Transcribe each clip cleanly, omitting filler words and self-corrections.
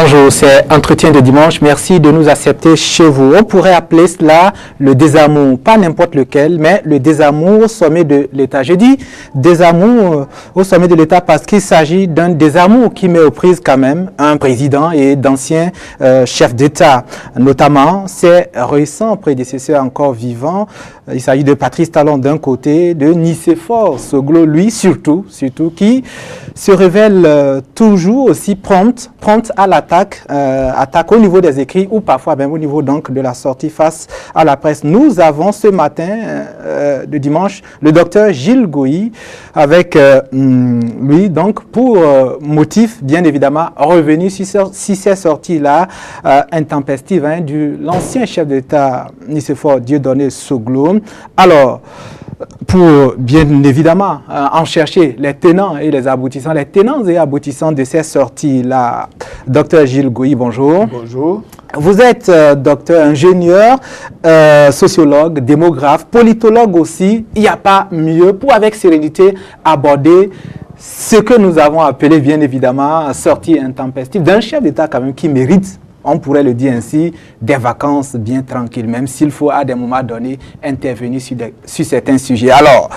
Bonjour, c'est Entretien de dimanche. Merci de nous accepter chez vous. On pourrait appeler cela le désamour, pas n'importe lequel, mais le désamour au sommet de l'État. Je dis désamour au sommet de l'État parce qu'il s'agit d'un désamour qui met aux prises quand même un président et d'anciens chefs d'État, notamment ses récents prédécesseurs encore vivants. Il s'agit de Patrice Talon d'un côté, de Nicéphore Soglo, lui surtout, qui se révèle toujours aussi prompte à l'attaque, attaque au niveau des écrits ou parfois même au niveau donc de la sortie face à la presse. Nous avons ce matin de dimanche le docteur Gilles Goï avec lui donc pour motif bien évidemment revenu sur ces sorties-là intempestives de l'ancien chef d'État Nicéphore Dieudonné Soglo. Alors, pour bien évidemment en chercher les tenants et les aboutissants, de ces sorties-là. Docteur Gilles Goï, bonjour. Bonjour. Vous êtes docteur, ingénieur, sociologue, démographe, politologue aussi. Il n'y a pas mieux pour avec sérénité aborder ce que nous avons appelé bien évidemment sortie intempestive d'un chef d'État quand même qui mérite, on pourrait le dire ainsi, des vacances bien tranquilles, même s'il faut à des moments donnés intervenir sur certains sujets. Alors,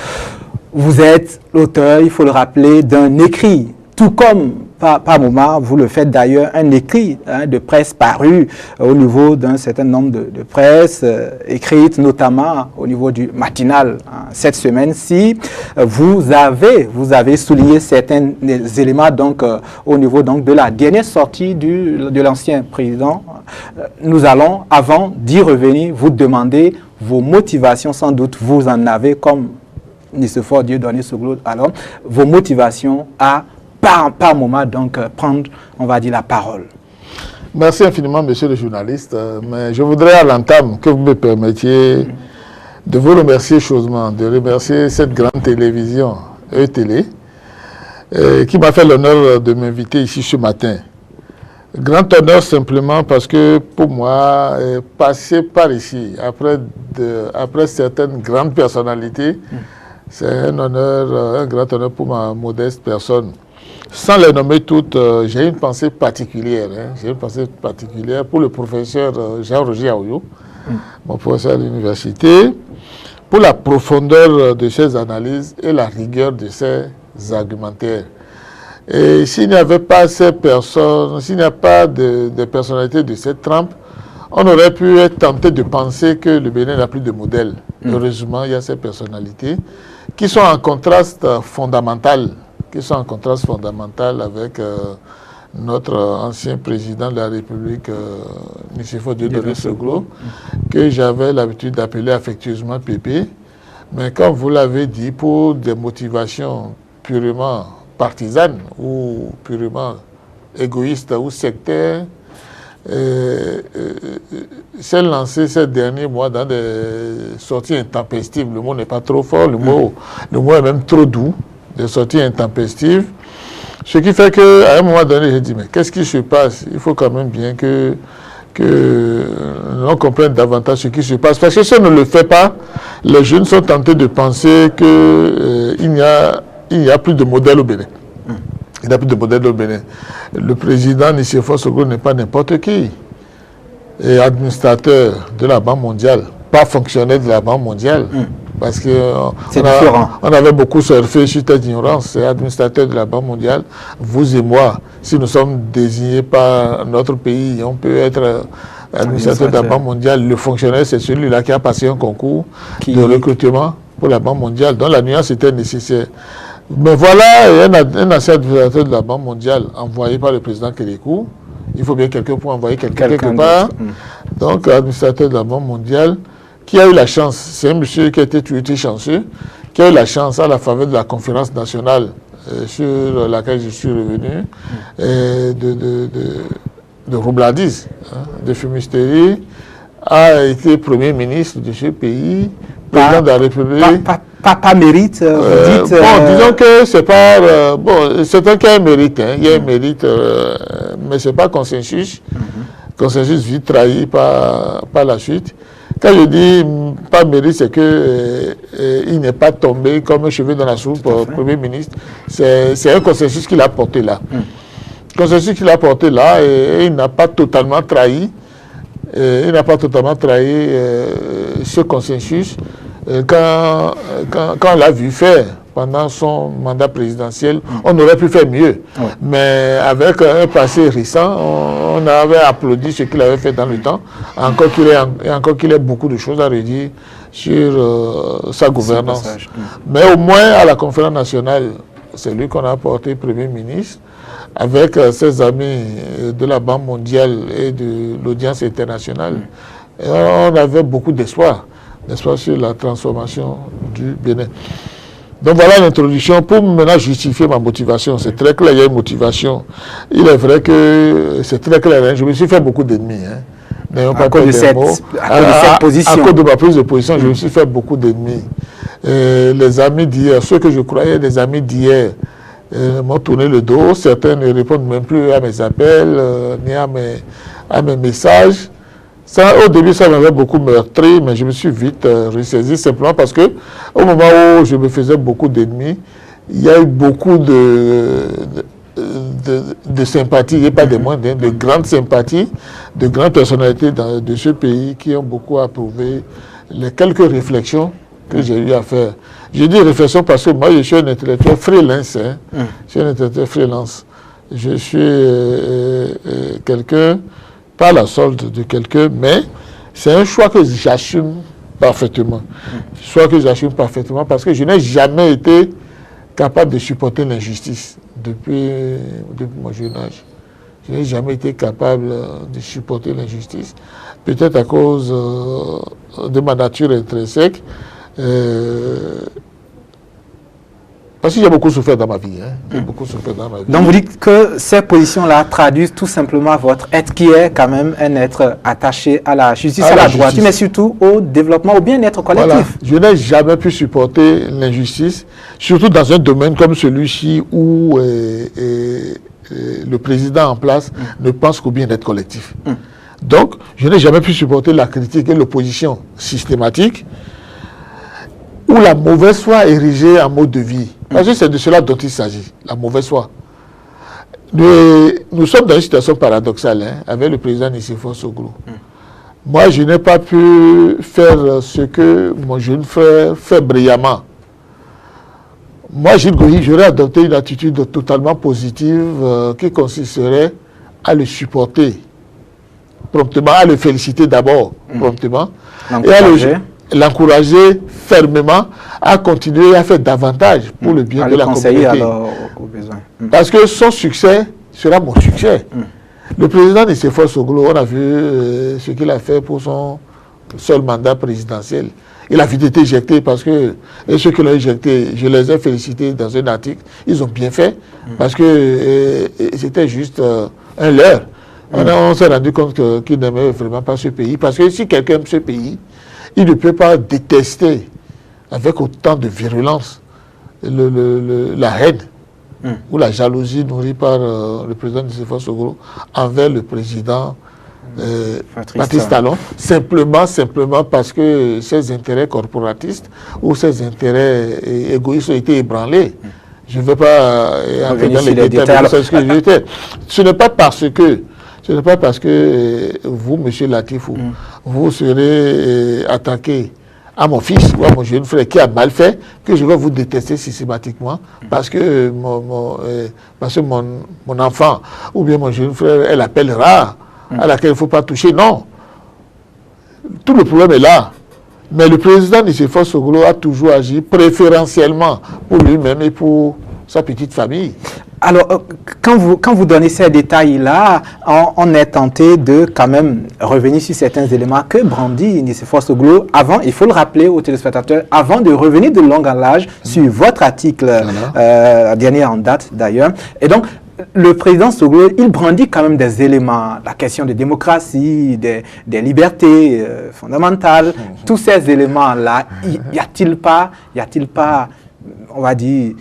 vous êtes l'auteur, il faut le rappeler, d'un écrit, tout comme, par moment, vous le faites d'ailleurs, un écrit de presse paru au niveau d'un certain nombre de presses écrites, notamment au niveau du matinal. Cette semaine-ci, vous avez souligné certains éléments donc, au niveau donc, de la dernière sortie de l'ancien président. Nous allons, avant d'y revenir, vous demander vos motivations, sans doute vous en avez comme Nicéphore Dieudonné Soglo, alors vos motivations à par moment, donc, prendre, on va dire, la parole. Merci infiniment, monsieur le journaliste. Mais je voudrais à l'entame que vous me permettiez de vous remercier chaudement, de remercier cette grande télévision, E-Télé, qui m'a fait l'honneur de m'inviter ici ce matin. Grand honneur simplement parce que pour moi, passer par ici, après certaines grandes personnalités, c'est un honneur, un grand honneur pour ma modeste personne. Sans les nommer toutes, j'ai une pensée particulière. J'ai une pensée particulière pour le professeur Jean-Roger Aouyou, mon professeur à l'université, pour la profondeur de ses analyses et la rigueur de ses argumentaires. Et s'il n'y avait pas ces personnes, s'il n'y a pas de personnalités de cette trempe, on aurait pu être tenté de penser que le Bénin n'a plus de modèle. Heureusement, il y a ces personnalités qui sont en contraste fondamental avec notre ancien président de la République, Nicéphore Dieudonné Soglo, que j'avais l'habitude d'appeler affectueusement Pépé. Mais comme vous l'avez dit, pour des motivations purement partisanes ou purement égoïstes ou sectaires, s'est lancé ces derniers mois dans des sorties intempestives. Le mot n'est pas trop fort, le mot est même trop doux. Des sorties intempestives, ce qui fait qu'à un moment donné, j'ai dit, mais qu'est-ce qui se passe? Il faut quand même bien que l'on comprenne davantage ce qui se passe. Parce que si on ne le fait pas, les jeunes sont tentés de penser qu'il n'y a plus de modèle au Bénin. Il n'y a plus de modèle au Bénin. Le président Nicéphore Soglo n'est pas n'importe qui. Et administrateur de la Banque mondiale, pas fonctionnaire de la Banque mondiale. Parce qu'on avait beaucoup surfé sur cette ignorance. C'est administrateur de la Banque mondiale. Vous et moi, si nous sommes désignés par notre pays, on peut être administrateur de la Banque mondiale. Le fonctionnaire, c'est celui-là qui a passé un concours de recrutement pour la Banque mondiale, dont la nuance était nécessaire. Mais voilà un ancien administrateur de la Banque mondiale envoyé par le président Kélékou. Il faut bien quelqu'un pour envoyer quelqu'un quelque part. Donc, administrateur de la Banque mondiale, qui a eu la chance, c'est un monsieur qui a été chanceux, qui a eu la chance à la faveur de la conférence nationale sur laquelle je suis revenu, de Roubladise, de Fumisterie, a été Premier ministre de ce pays, président de la République. Pas mérite, vous dites... Bon, disons que c'est pas... bon, c'est un cas mérite, il y a un mérite, mais c'est pas consensus. Consensus vite trahi par la suite. Quand je dis pas mérite, c'est qu'il n'est pas tombé comme un cheveu dans la soupe, Premier ministre. C'est un consensus qu'il a porté là. consensus qu'il a porté là, et il n'a pas totalement trahi. Il n'a pas totalement trahi ce consensus quand on l'a vu faire pendant son mandat présidentiel. On aurait pu faire mieux. Ouais. Mais avec un passé récent, on avait applaudi ce qu'il avait fait dans le temps, encore qu'il ait beaucoup de choses à redire sur sa gouvernance. Mais au moins, à la conférence nationale, c'est lui qu'on a apporté Premier ministre, avec ses amis de la Banque mondiale et de l'audience internationale. Et on avait beaucoup d'espoir sur la transformation du Bénin. Donc voilà l'introduction. Pour maintenant justifier ma motivation, c'est très clair, il y a une motivation. Il est vrai que c'est très clair, hein, je me suis fait beaucoup d'ennemis. Hein. À cause de cette position. À cause de ma prise de position, je me suis fait beaucoup d'ennemis. Les amis d'hier, ceux que je croyais des amis d'hier, m'ont tourné le dos. Certains ne répondent même plus à mes appels, ni à mes messages. Ça, au début, ça m'avait beaucoup meurtri, mais je me suis vite ressaisi, simplement parce que au moment où je me faisais beaucoup d'ennemis, il y a eu beaucoup de sympathie, et pas des moindres, de grandes sympathies, de grandes personnalités de ce pays qui ont beaucoup approuvé les quelques réflexions que j'ai eu à faire. Je dis réflexion parce que moi, je suis un intellectuel freelance. Hein. Je suis un intellectuel freelance. Je suis quelqu'un, pas la solde de quelqu'un, mais c'est un choix que j'assume parfaitement. Choix que j'assume parfaitement parce que je n'ai jamais été capable de supporter l'injustice depuis mon jeune âge. Je n'ai jamais été capable de supporter l'injustice. Peut-être à cause de ma nature intrinsèque. Parce que j'ai beaucoup souffert dans ma vie. Hein. Beaucoup souffert dans ma vie. Donc vous dites que ces positions-là traduisent tout simplement votre être qui est quand même un être attaché à la justice, à la droiture, mais surtout au développement, au bien-être collectif. Voilà. Je n'ai jamais pu supporter l'injustice, surtout dans un domaine comme celui-ci où le président en place ne pense qu'au bien-être collectif. Donc, je n'ai jamais pu supporter la critique et l'opposition systématique où la mauvaise foi est érigée en mode de vie. Parce que c'est de cela dont il s'agit, la mauvaise foi. Nous sommes dans une situation paradoxale avec le président Nicéphore Soglo. Moi, je n'ai pas pu faire ce que mon jeune frère fait brillamment. Moi, Gilles Goyi, j'aurais adopté une attitude totalement positive qui consisterait à le supporter promptement, à le féliciter d'abord promptement, et à l'encourager fermement à continuer à faire davantage pour le bien de la communauté. Alors, au besoin. Parce que son succès sera mon succès. Le président Nicéphore Soglo, on a vu ce qu'il a fait pour son seul mandat présidentiel. Il a vite été éjecté parce que ceux qui l'ont éjecté, je les ai félicités dans un article, ils ont bien fait parce que c'était juste un leurre. On s'est rendu compte qu'il n'aimait vraiment pas ce pays. Parce que si quelqu'un aime ce pays, il ne peut pas détester avec autant de virulence la haine ou la jalousie nourrie par le président Nicéphore Soglo envers le président Patrice Talon, simplement parce que ses intérêts corporatistes ou ses intérêts égoïstes ont été ébranlés. Je ne veux pas entrer dans les détails, ce n'est pas parce que vous, M. Latifou, vous serez attaqué à mon fils ou à mon jeune frère qui a mal fait, que je vais vous détester systématiquement parce que mon enfant ou bien mon jeune frère est l'appel rare à laquelle il ne faut pas toucher. Non. Tout le problème est là. Mais le président Nicéphore Soglo a toujours agi préférentiellement pour lui-même et pour sa petite famille. Alors, quand vous donnez ces détails-là, on est tenté de quand même revenir sur certains éléments que brandit Nicéphore Soglo avant, il faut le rappeler aux téléspectateurs, avant de revenir de long en large sur votre article, dernier en date d'ailleurs. Et donc, le président Soglo, il brandit quand même des éléments, la question de démocratie, des libertés fondamentales, tous ces éléments-là, y a-t-il pas, on va dire,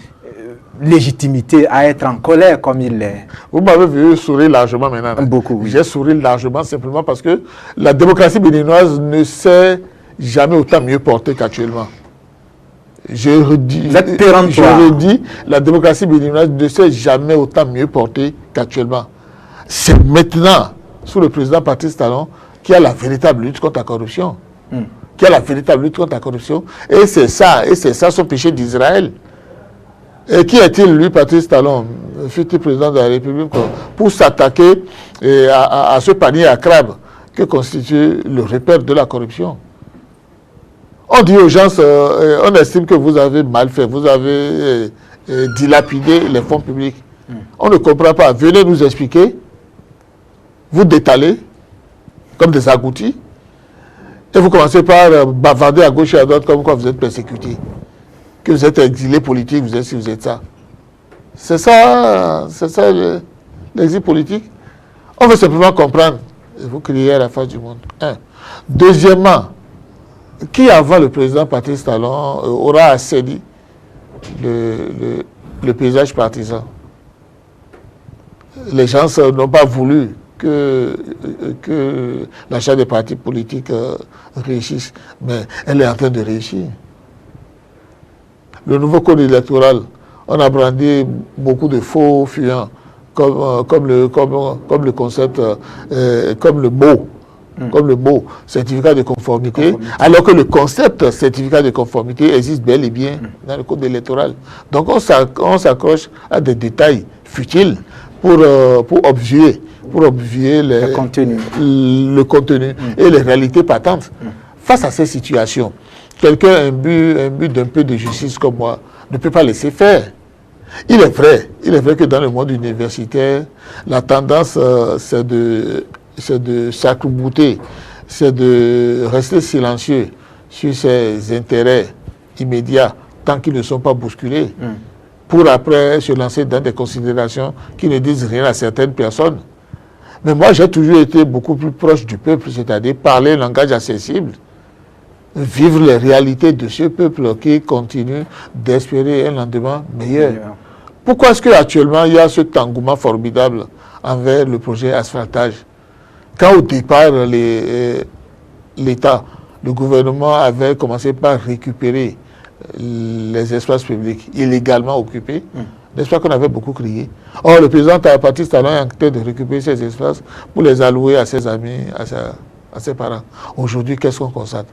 légitimité à être en colère comme il l'est? Vous m'avez vu sourire largement maintenant. Beaucoup, oui. J'ai souri largement simplement parce que la démocratie béninoise ne s'est jamais autant mieux portée qu'actuellement. Je redis, la démocratie béninoise ne s'est jamais autant mieux portée qu'actuellement. c'est maintenant, sous le président Patrice Talon, qu'il y a la véritable lutte contre la corruption. Qu'il y a la véritable lutte contre la corruption. Et c'est ça son péché d'Israël. Et qui est-il, lui, Patrice Talon, futur président de la République, pour s'attaquer à ce panier à crabes que constitue le repère de la corruption? On dit aux gens, on estime que vous avez mal fait, vous avez dilapidé les fonds publics. On ne comprend pas. Venez nous expliquer. Vous détalez comme des agoutis. Et vous commencez par bavarder à gauche et à droite comme quoi vous êtes persécuté. Que vous êtes exilé politique, vous êtes ci, vous êtes ça. C'est ça l'exil politique. On veut simplement comprendre. Et vous criez à la face du monde. Un. Deuxièmement, qui avant le président Patrice Talon aura assaini le paysage partisan? Les gens n'ont pas voulu que l'achat des partis politiques réussisse, mais elle est en train de réussir. Le nouveau code électoral, on a brandi beaucoup de faux fuyants, comme le concept, comme le mot certificat de conformité, alors que le concept certificat de conformité existe bel et bien dans le code électoral. Donc on s'accroche à des détails futiles pour obvier le contenu et les réalités patentes. Face à ces situations, quelqu'un imbu d'un peu de justice comme moi ne peut pas laisser faire. Il est vrai que dans le monde universitaire, la tendance c'est de s'accroupir, c'est de rester silencieux sur ses intérêts immédiats tant qu'ils ne sont pas bousculés, pour après se lancer dans des considérations qui ne disent rien à certaines personnes. Mais moi, j'ai toujours été beaucoup plus proche du peuple, c'est-à-dire parler un langage accessible, vivre les réalités de ce peuple qui continue d'espérer un lendemain meilleur. Pourquoi est-ce qu'actuellement, il y a cet engouement formidable envers le projet asphaltage? Quand au départ, l'État, le gouvernement avait commencé par récupérer les espaces publics illégalement occupés, n'est-ce pas qu'on avait beaucoup crié? Or, le président Patrice Talon est en train de récupérer ces espaces pour les allouer à ses amis, à ses parents. Aujourd'hui, qu'est-ce qu'on constate?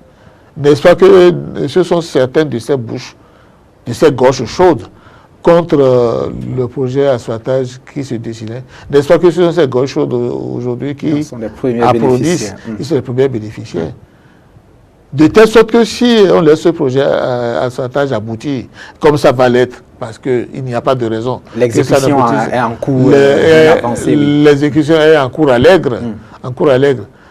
N'est-ce pas que ce sont certaines de ces bouches, de ces gorges chaudes contre le projet asphaltage qui se dessinait? N'est-ce pas que ce sont ces gorges chaudes aujourd'hui qui applaudissent, qui sont les premiers bénéficiaires? De telle sorte que si on laisse ce projet asphaltage aboutir, comme ça va l'être, parce qu'il n'y a pas de raison. L'exécution est en cours l'exécution est en cours allègre.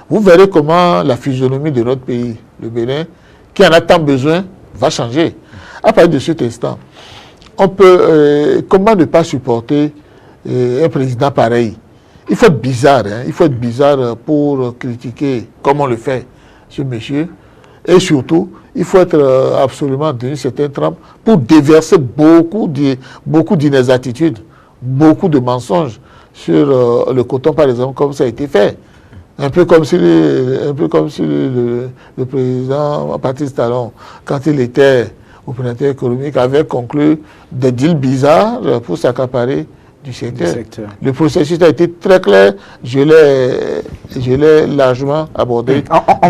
Vous verrez comment la physionomie de notre pays, le Bénin, qui en a tant besoin, va changer. À partir de cet instant, on peut, comment ne pas supporter un président pareil? Il faut être bizarre, il faut être bizarre pour critiquer comme on le fait, ce monsieur. Et surtout, il faut être absolument d'une certaine trempe pour déverser beaucoup d'inexactitudes, beaucoup de mensonges sur le coton, par exemple, comme ça a été fait. Un peu comme si le président Patrice Talon, quand il était au opérateur économique, avait conclu des deals bizarres pour s'accaparer du secteur. Le processus a été très clair, je l'ai largement abordé. On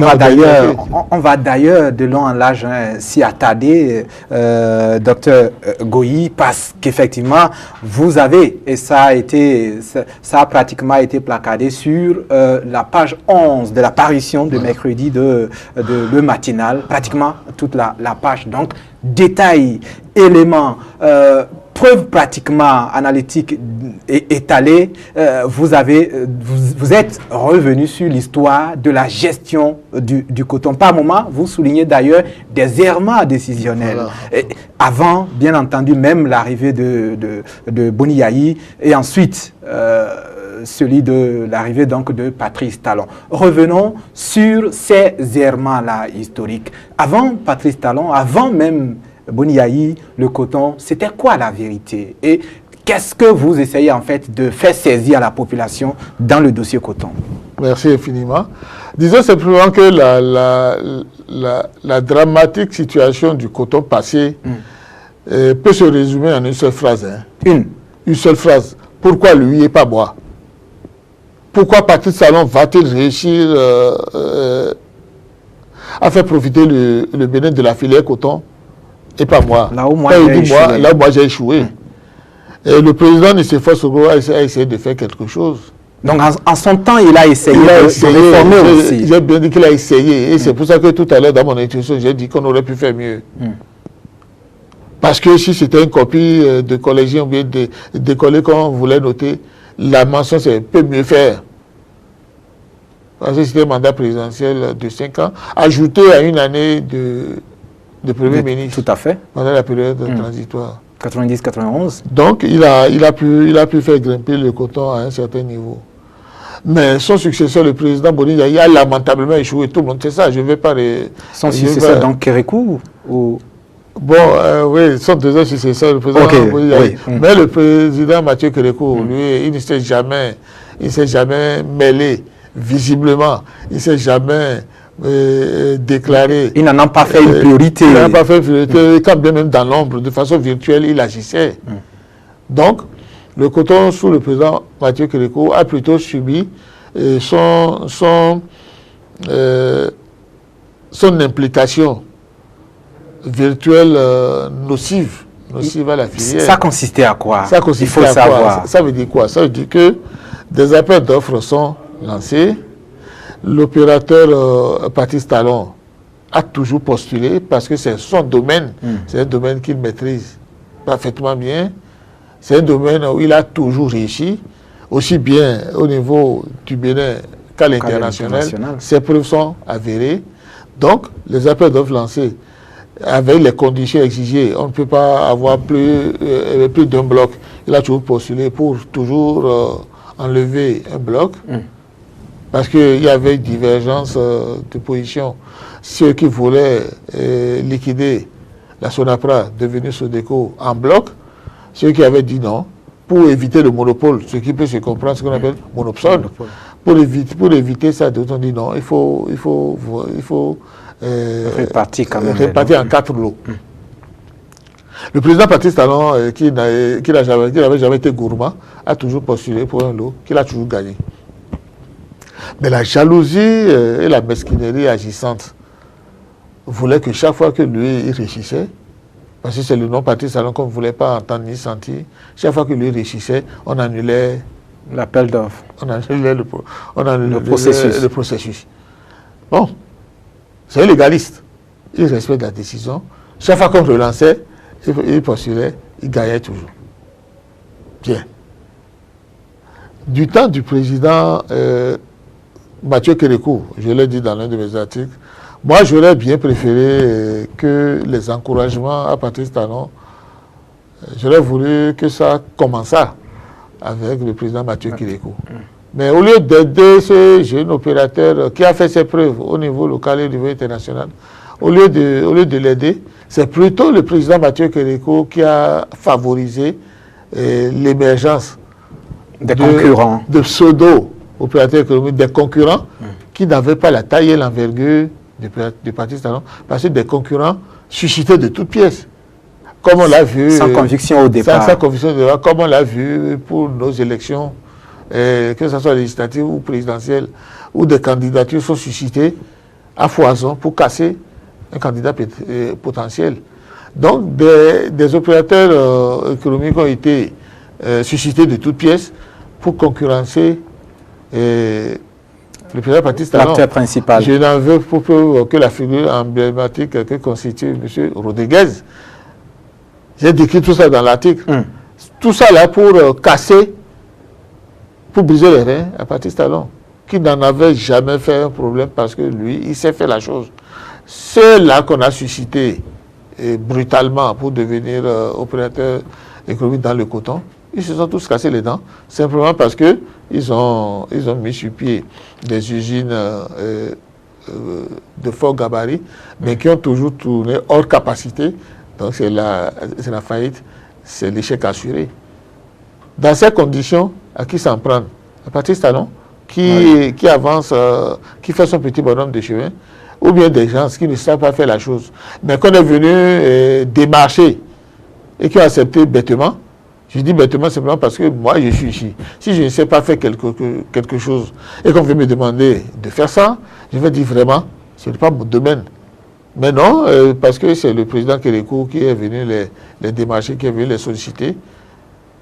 va d'ailleurs de long en large s'y attarder, docteur Goyi, parce qu'effectivement, vous avez, et ça a pratiquement été placardé sur la page 11 de la parution de mercredi de Le Matinal, pratiquement toute la page. Donc, détails, éléments, preuves pratiquement analytiques et étalées, vous êtes revenu sur l'histoire de la gestion du coton. Par moment, vous soulignez d'ailleurs des errements décisionnels. Voilà. Avant, bien entendu, même l'arrivée de Boni Yayi et ensuite celui de l'arrivée donc de Patrice Talon. Revenons sur ces errements-là historiques. Avant Patrice Talon, avant même Boni Yayi, le coton, c'était quoi la vérité? Et qu'est-ce que vous essayez en fait de faire saisir à la population dans le dossier coton? Merci infiniment. Disons simplement que la dramatique situation du coton passé peut se résumer en une seule phrase. Une seule phrase. Pourquoi lui et pas moi? pourquoi Patrice Talon va-t-il réussir à faire profiter le Bénin de la filière coton et pas moi? Là où moi j'ai échoué. Et le président Nicéphore Soglo a essayé de faire quelque chose. Donc en son temps, il a essayé de réformer aussi. J'ai bien dit qu'il a essayé. Et c'est pour ça que tout à l'heure, dans mon introduction, j'ai dit qu'on aurait pu faire mieux. Parce que si c'était une copie de collégien ou bien de collègues qu'on voulait noter, la mention, c'est peut mieux faire. Parce que c'était un mandat présidentiel de 5 ans, ajouté à une année de Premier ministre. Tout à fait. Pendant la période transitoire. 90-91. Donc, il a pu faire grimper le coton à un certain niveau. Mais son successeur, le président Boni, il a lamentablement échoué. Tout le monde sait ça. Je ne vais pas... Son successeur, donc Kérékou ou... Bon, oui, son deuxième successeur, le président Boni, oui. Mais le président Mathieu Kérékou, lui, il ne s'est jamais mêlé, visiblement. Il ne s'est jamais... déclaré. Il n'en a pas fait une priorité. Il n'en a pas fait une priorité. Quand bien même dans l'ombre, de façon virtuelle, il agissait. Donc, le coton sous le président Mathieu Kérékou a plutôt subi son implication virtuelle nocive à la filière. Ça consistait à quoi? Ça consistait à quoi? Ça veut dire quoi? Ça veut dire que des appels d'offres sont lancés. L'opérateur Patrice Talon a toujours postulé parce que c'est son domaine, c'est un domaine qu'il maîtrise parfaitement bien, c'est un domaine où il a toujours réussi, aussi bien au niveau du Bénin qu'à l'international. Ses preuves sont avérées. Donc, les appels d'offres lancés avec les conditions exigées, on ne peut pas avoir plus d'un bloc. Il a toujours postulé pour toujours enlever un bloc. Parce qu'il y avait une divergence de position. Ceux qui voulaient liquider la Sonapra, devenue Sodeco, en bloc, ceux qui avaient dit non, pour éviter le monopole, ce qui peut se comprendre, ce qu'on appelle monopsone. Pour éviter ça, d'autres ont dit non, il faut répartir en 4 lots. Le président Patrice Talon, qui n'avait jamais été gourmand, a toujours postulé pour un lot qu'il a toujours gagné. Mais la jalousie et la mesquinerie agissante voulaient que chaque fois que lui, il réussissait, parce que c'est le nom Patrice Talon qu'on ne voulait pas entendre ni sentir, chaque fois que lui réussissait, on annulait l'appel d'offres. On annulait le processus. Bon, c'est un légaliste. Il respecte la décision. Chaque fois qu'on relançait, il postulait, il gagnait toujours. Bien. Du temps du président Mathieu Kérékou, je l'ai dit dans l'un de mes articles, moi j'aurais bien préféré que les encouragements à Patrice Talon, j'aurais voulu que ça commençât avec le président Mathieu Kérékou. Mais au lieu d'aider ce jeune opérateur qui a fait ses preuves au niveau local et au niveau international, au lieu de l'aider, c'est plutôt le président Mathieu Kérékou qui a favorisé l'émergence de pseudo-opérateurs économiques, des concurrents qui n'avaient pas la taille et l'envergure de Patrice Talon, parce que des concurrents suscitaient de toutes pièces. Comme on l'a vu. Sans conviction au départ. Sans conviction au départ, comme on l'a vu pour nos élections, que ce soit législatives ou présidentielles, où des candidatures sont suscitées à foison pour casser un candidat potentiel. Donc, des opérateurs économiques ont été suscités de toutes pièces pour concurrencer le président Patrice Talon. L'acteur principal. Je n'en veux pour peu que la figure emblématique que constitue M. Rodriguez. J'ai décrit tout ça dans l'article. Tout ça là pour casser, pour briser les reins à Patrice Talon, qui n'en avait jamais fait un problème parce que lui, il s'est fait la chose. C'est là qu'on a suscité brutalement pour devenir opérateur économique dans le coton. Ils se sont tous cassés les dents, simplement parce que ils ont mis sur pied des usines de fort gabarit, mais qui ont toujours tourné hors capacité. Donc c'est la faillite, c'est l'échec assuré. Dans ces conditions, à qui s'en prendre? À Patrice Talon, qui avance, qui fait son petit bonhomme de chemin, ou bien des gens qui ne savent pas faire la chose, mais qu'on est venu démarcher et qui ont accepté bêtement. Je dis bêtement simplement parce que moi, je suis ici. Si je ne sais pas faire quelque chose et qu'on veut me demander de faire ça, je vais dire vraiment, ce n'est pas mon domaine. Mais non, parce que c'est le président Kérékou qui est venu les démarcher, qui est venu les solliciter.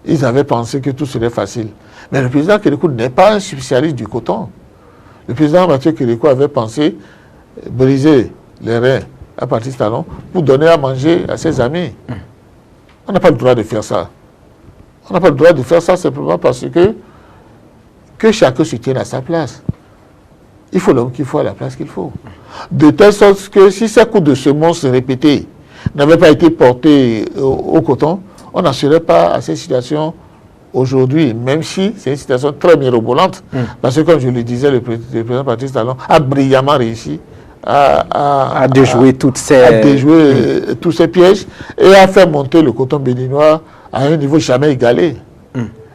Ils avaient pensé que tout serait facile. Mais le président Kérékou n'est pas un spécialiste du coton. Le président Mathieu Kérékou avait pensé briser les reins à Patrice Talon pour donner à manger à ses amis. On n'a pas le droit de faire ça. On n'a pas le droit de faire ça simplement parce que chacun se tienne à sa place. Il faut l'homme qu'il faut à la place qu'il faut. De telle sorte que si ces coups de semonce répétés n'avaient pas été portés au coton, on n'en serait pas à cette situation aujourd'hui, même si c'est une situation très mirobolante, parce que comme je le disais, le président Patrice Talon a brillamment réussi à déjouer tous ces pièges et à faire monter le coton béninois à un niveau jamais égalé.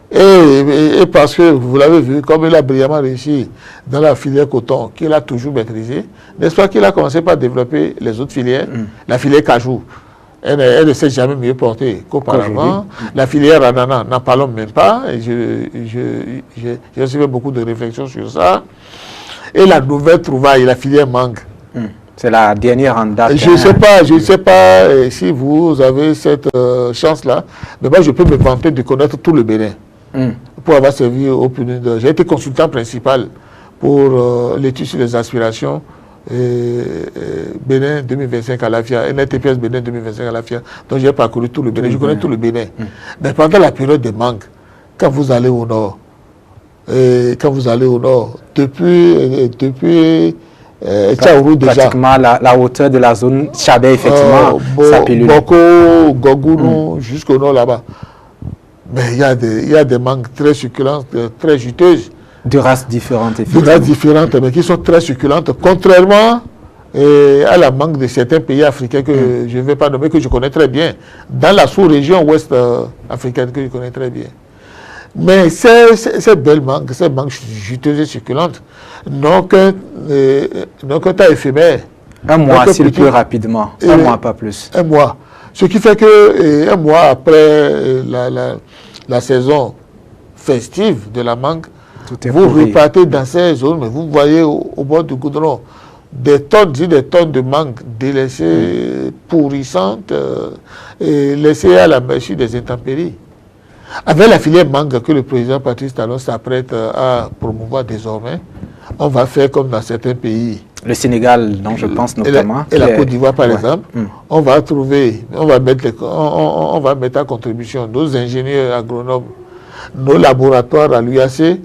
Et parce que, vous l'avez vu, comme il a brillamment réussi dans la filière coton, qu'il a toujours maîtrisé, n'est-ce pas qu'il a commencé par développer les autres filières, la filière cajou. Elle ne s'est jamais mieux portée qu'auparavant. La filière ananas, n'en parlons même pas. J'ai aussi fait beaucoup de réflexions sur ça. Et la nouvelle trouvaille, la filière mangue. C'est la dernière en date. Je ne sais pas si vous avez cette chance-là, mais moi je peux me vanter de connaître tout le Bénin pour avoir servi au PNUD. J'ai été consultant principal pour l'étude sur les aspirations Bénin 2025 à l'AFIA, NTPS Bénin 2025 à l'AFIA. Donc j'ai parcouru tout le Bénin, je connais tout le Bénin. Mais pendant la période des mangues, quand vous allez au nord, depuis Tchaourou déjà. Pratiquement la hauteur de la zone Chabé, effectivement, ça pilule. Boko, Gogounou, jusqu'au nord là-bas. Mais il y a des mangues très succulentes, très juteuses. De races différentes, effectivement. De races différentes, mais qui sont très succulentes, contrairement à la mangue de certains pays africains que je ne vais pas nommer, que je connais très bien, dans la sous-région ouest africaine que je connais très bien. Mais ces belles mangues, ces mangues juteuses et succulentes, n'ont qu'un temps éphémère. Un mois, s'il peut rapidement. Un mois, pas plus. Un mois. Ce qui fait que un mois après la saison festive de la mangue, vous repartez dans ces zones, mais vous voyez au bord du goudron des tonnes de mangue délaissées, pourrissantes, et laissées à la merci des intempéries. Avec la filière mangue que le président Patrice Talon s'apprête à promouvoir désormais, on va faire comme dans certains pays. Le Sénégal, dont je pense notamment. Et la Côte d'Ivoire, par exemple. On va mettre à contribution nos ingénieurs agronomes, nos laboratoires à l'UAC,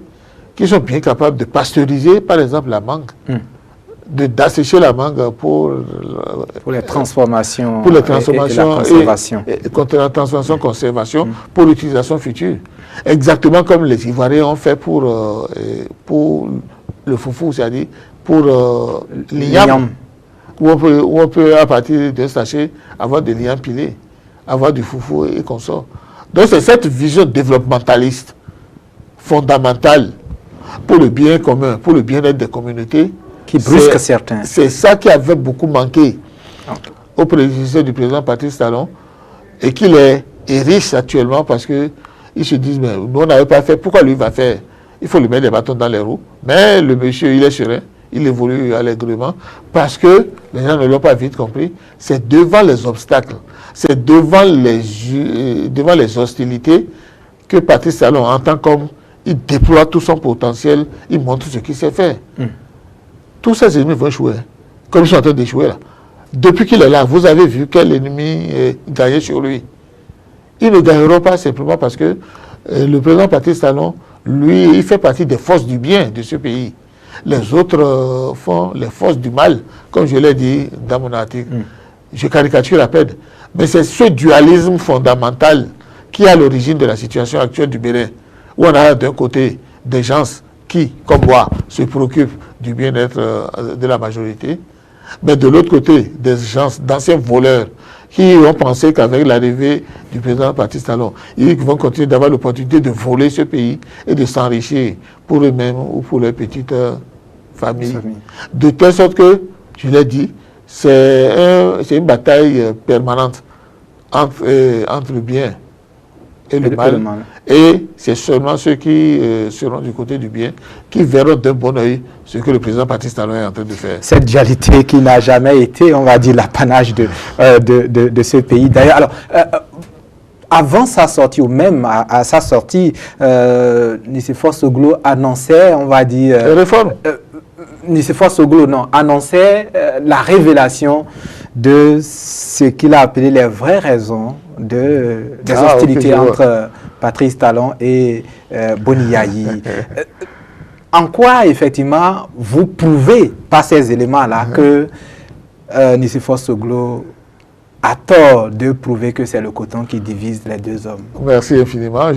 qui sont bien capables de pasteuriser, par exemple, la mangue, d'assécher la mangue pour les transformations, et la conservation. Contre la transformation-conservation pour l'utilisation future. Exactement comme les Ivoiriens ont fait pour le foufou, c'est-à-dire pour l'igname, où on peut, à partir d'un sachet, avoir de l'igname pilé, avoir du foufou et consort. Donc c'est cette vision développementaliste, fondamentale, pour le bien commun, pour le bien-être des communautés, qui brusque certains. C'est ça qui avait beaucoup manqué au prédécesseur du président Patrice Talon et qui les hérisse actuellement parce qu'ils se disent, mais nous on n'avait pas fait, pourquoi lui va faire? Il faut lui mettre des bâtons dans les roues. Mais le monsieur, il est serein, il évolue allègrement parce que les gens ne l'ont pas vite compris. C'est devant les obstacles, c'est devant les hostilités que Patrice Talon entend comme il déploie tout son potentiel, il montre ce qu'il sait faire. Tous ces ennemis vont échouer, comme ils sont en train d'échouer là. Depuis qu'il est là, vous avez vu quel ennemi gagnait sur lui. Ils ne gagneront pas simplement parce que le président Patrice Talon, lui, il fait partie des forces du bien de ce pays. Les autres font les forces du mal, comme je l'ai dit dans mon article. Je caricature à peine. Mais c'est ce dualisme fondamental qui est à l'origine de la situation actuelle du Bénin, où on a d'un côté des gens qui, comme moi, se préoccupent du bien-être de la majorité, mais de l'autre côté, des gens, d'anciens voleurs, qui ont pensé qu'avec l'arrivée du président Patrice Talon, ils vont continuer d'avoir l'opportunité de voler ce pays et de s'enrichir pour eux-mêmes ou pour leurs petites familles. De telle sorte que, je l'ai dit, c'est une bataille permanente entre le bien et le mal. Et c'est seulement ceux qui seront du côté du bien qui verront d'un bon œil ce que le président Patrice Talon est en train de faire. Cette dualité qui n'a jamais été, on va dire, l'apanage de ce pays. D'ailleurs, alors, avant sa sortie, ou même à sa sortie, Nicéphore Soglo annonçait, on va dire... réforme. Nicéphore Soglo, non, annonçait la révélation de ce qu'il a appelé les vraies raisons des hostilités entre Patrice Talon et Boni Yayi. En quoi, effectivement, vous prouvez, par ces éléments-là, que Nicéphore Soglo a tort de prouver que c'est le coton qui divise les deux hommes? Merci infiniment.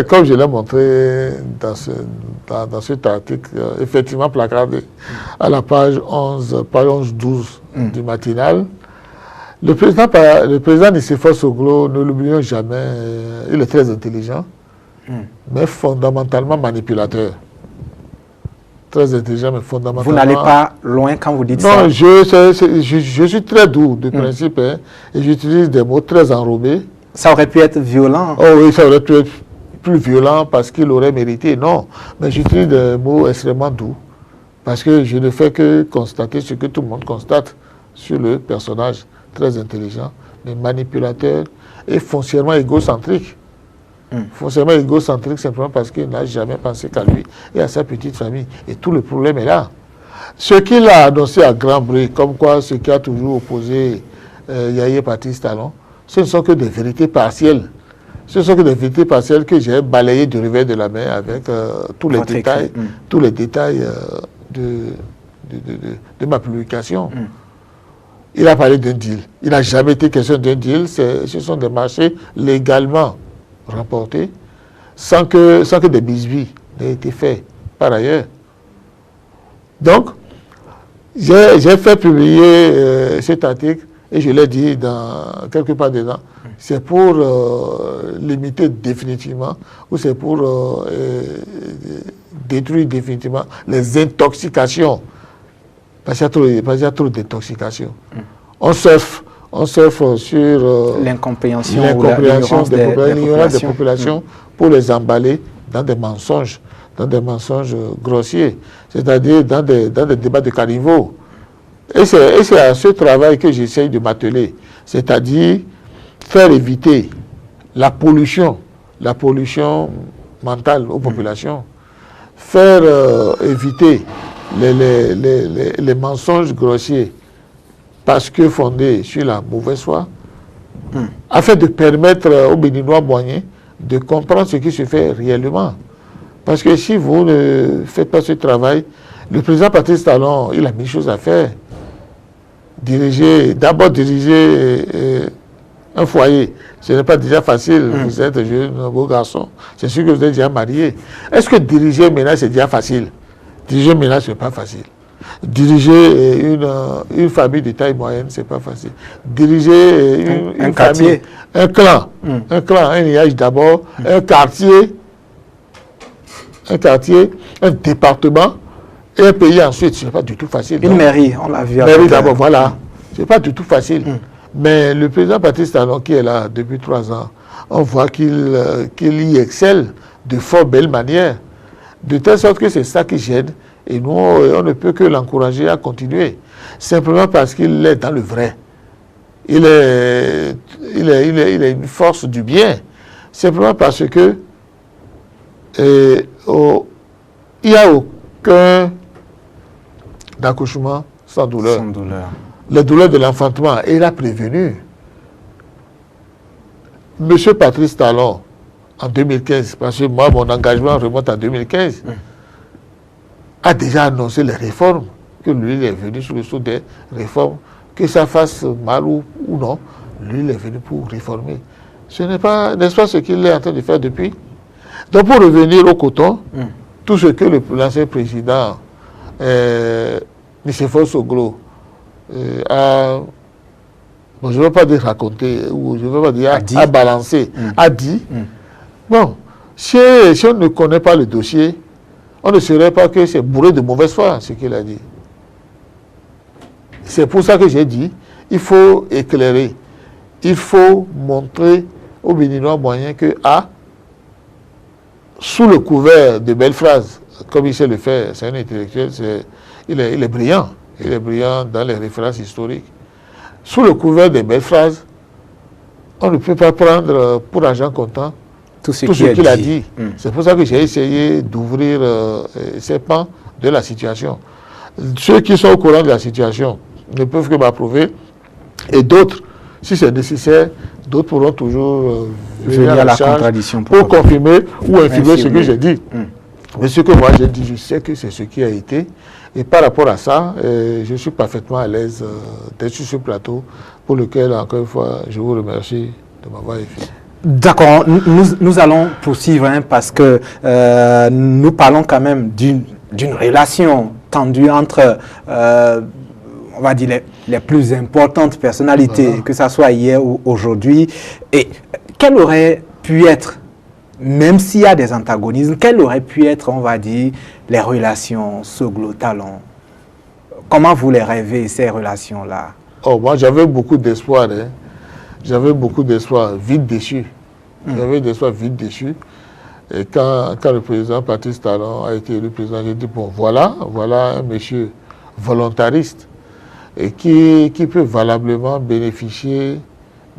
Comme je l'ai montré dans cet article, effectivement placardé à la page 11-12 du matinal, le président Nicéphore Soglo, ne l'oublions jamais, il est très intelligent, mais fondamentalement manipulateur. Très intelligent, mais fondamentalement... Vous n'allez pas loin quand vous dites ça? Non, je suis très doux de principe, hein, et j'utilise des mots très enrobés. Ça aurait pu être violent? Oh oui, ça aurait pu être plus violent parce qu'il aurait mérité, non. Mais j'utilise des mots extrêmement doux, parce que je ne fais que constater ce que tout le monde constate sur le personnage très intelligent, mais manipulateur et foncièrement égocentrique. Foncièrement égocentrique simplement parce qu'il n'a jamais pensé qu'à lui et à sa petite famille. Et tout le problème est là. Ce qu'il a annoncé à grand bruit, comme quoi ce qui a toujours opposé Yayi Patrice Talon, ce ne sont que des vérités partielles. Ce sont que des vérités partielles que j'ai balayées du revers de la main avec tous les détails de ma publication. Il a parlé d'un deal. Il n'a jamais été question d'un deal. Ce sont des marchés légalement remportés sans que des bisbis n'aient été faits par ailleurs. Donc, j'ai fait publier cet article et je l'ai dit quelque part dedans. C'est pour limiter définitivement ou c'est pour détruire définitivement les intoxications. Parce qu'il y a trop d'intoxication. On surfe sur l'incompréhension des populations pour les emballer dans des mensonges grossiers, c'est-à-dire dans des débats de caniveau. Et c'est à ce travail que j'essaye de m'atteler, c'est-à-dire faire éviter la pollution mentale aux populations, faire éviter les mensonges grossiers parce que fondés sur la mauvaise foi, afin de permettre aux Béninois moyens de comprendre ce qui se fait réellement. Parce que si vous ne faites pas ce travail, le président Patrice Talon, il a mille choses à faire. D'abord diriger un foyer, ce n'est pas déjà facile. Vous êtes jeune, beau garçon, c'est sûr que vous êtes déjà marié. Est-ce que diriger un ménage, c'est déjà facile? Diriger un ménage, ce n'est pas facile. Diriger une famille de taille moyenne, ce n'est pas facile. Diriger une famille, un clan, un liage d'abord, un quartier, un département et un pays ensuite, ce n'est pas du tout facile. Une mairie, on l'a vu. Mairie d'abord, voilà. Ce n'est pas du tout facile. Mais le président Patrice Talon, qui est là depuis 3 ans, on voit qu'il y excelle de fort belle manière. De telle sorte que c'est ça qui gêne. Et nous, on ne peut que l'encourager à continuer. Simplement parce qu'il est dans le vrai. Il est une force du bien. Simplement parce que il n'y a aucun accouchement sans douleur. Sans douleur. Les douleurs de l'enfantement, il a prévenu. Monsieur Patrice Talon, en 2015, parce que moi, mon engagement remonte en 2015, a déjà annoncé les réformes, que lui, il est venu sous le sceau des réformes, que ça fasse mal ou non, lui, il est venu pour réformer. Ce n'est pas, n'est-ce pas ce qu'il est en train de faire depuis? Donc, pour revenir au coton, tout ce que l'ancien président Nicéphore Soglo a, bon, je ne veux pas dire raconter, ou je ne veux pas dire a balancé, a dit, bon, si on ne connaît pas le dossier, on ne saurait pas que c'est bourré de mauvaise foi, ce qu'il a dit. C'est pour ça que j'ai dit, il faut éclairer, il faut montrer aux Béninois moyens que, sous le couvert de belles phrases, comme il sait le faire, c'est un intellectuel, il est brillant. Il est brillant dans les références historiques. Sous le couvert des belles phrases, on ne peut pas prendre pour argent comptant tout ce qu'il a dit. C'est pour ça que j'ai essayé d'ouvrir ces pans de la situation. Ceux qui sont au courant de la situation ne peuvent que m'approuver. Et d'autres, si c'est nécessaire, d'autres pourront toujours venir à la contradiction pour confirmer ou infirmer ce que j'ai dit. Mais ce que moi j'ai dit, je sais que c'est ce qui a été. Et par rapport à ça, je suis parfaitement à l'aise d'être sur ce plateau, pour lequel, encore une fois, je vous remercie de m'avoir invité. D'accord, nous allons poursuivre parce que nous parlons quand même d'une relation tendue entre, on va dire, les plus importantes personnalités, que ce soit hier ou aujourd'hui. Et quelle aurait pu être, même s'il y a des antagonismes, quelles auraient pu être, on va dire, les relations Soglo-Talon? Comment vous les rêvez, ces relations-là? Oh, moi, j'avais beaucoup d'espoir. Hein. J'avais beaucoup d'espoir, vite déçu. J'avais des espoirs vite déçus. Et quand le président Patrice Talon a été élu président, j'ai dit, bon, voilà un monsieur volontariste et qui peut valablement bénéficier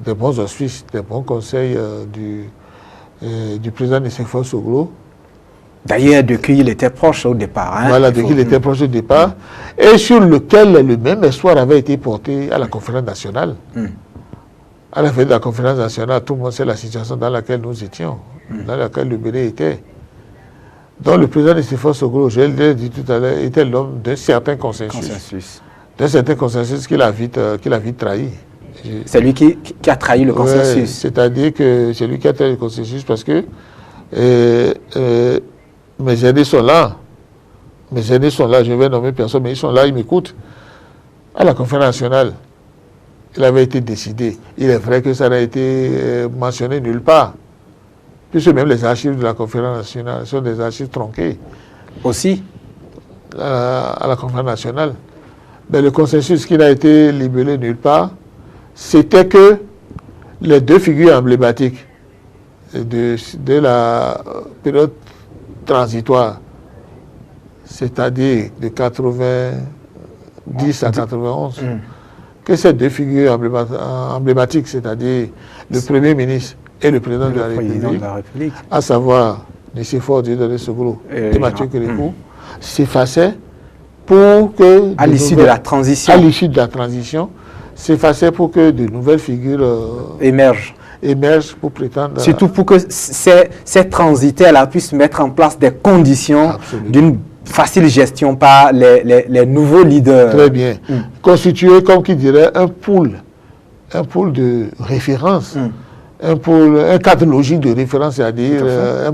des bons auspices, des bons conseils du président Nicéphore Soglo. D'ailleurs, de qui il était proche au départ. Hein, voilà, de qui il était proche au départ. Et sur lequel le même espoir avait été porté à la conférence nationale. À la fin de la conférence nationale, tout le monde sait la situation dans laquelle nous étions, dans laquelle le Bénin était. Donc le président Nicéphore Soglo, je l'ai dit tout à l'heure, était l'homme d'un certain consensus. D'un certain consensus qu'il a vite trahi. C'est lui qui a trahi le consensus. Ouais, c'est-à-dire que c'est lui qui a trahi le consensus parce que mes aînés sont là. Mes aînés sont là, je vais nommer personne, mais ils sont là, ils m'écoutent. À la conférence nationale, il avait été décidé. Il est vrai que ça n'a été mentionné nulle part. Puisque même les archives de la conférence nationale sont des archives tronquées. Aussi à la conférence nationale. Mais le consensus qui n'a été libellé nulle part, c'était que les deux figures emblématiques de la période transitoire, c'est-à-dire de 90 à 91, que ces deux figures emblématiques, c'est-à-dire le Premier ministre et le président de la République, à savoir Nicéphore Dieudonné Soglo et Mathieu Kérékou, s'effaçaient pour que... À l'issue de la transition. À l'issue de la transition, s'effaçaient pour que de nouvelles figures émergent pour prétendre... Surtout pour que ces transitaires-là puissent mettre en place des conditions d'une facile gestion par les nouveaux leaders. Très bien. Constituer, comme qui dirait, un pool de référence, un cadre logique de référence, c'est-à-dire un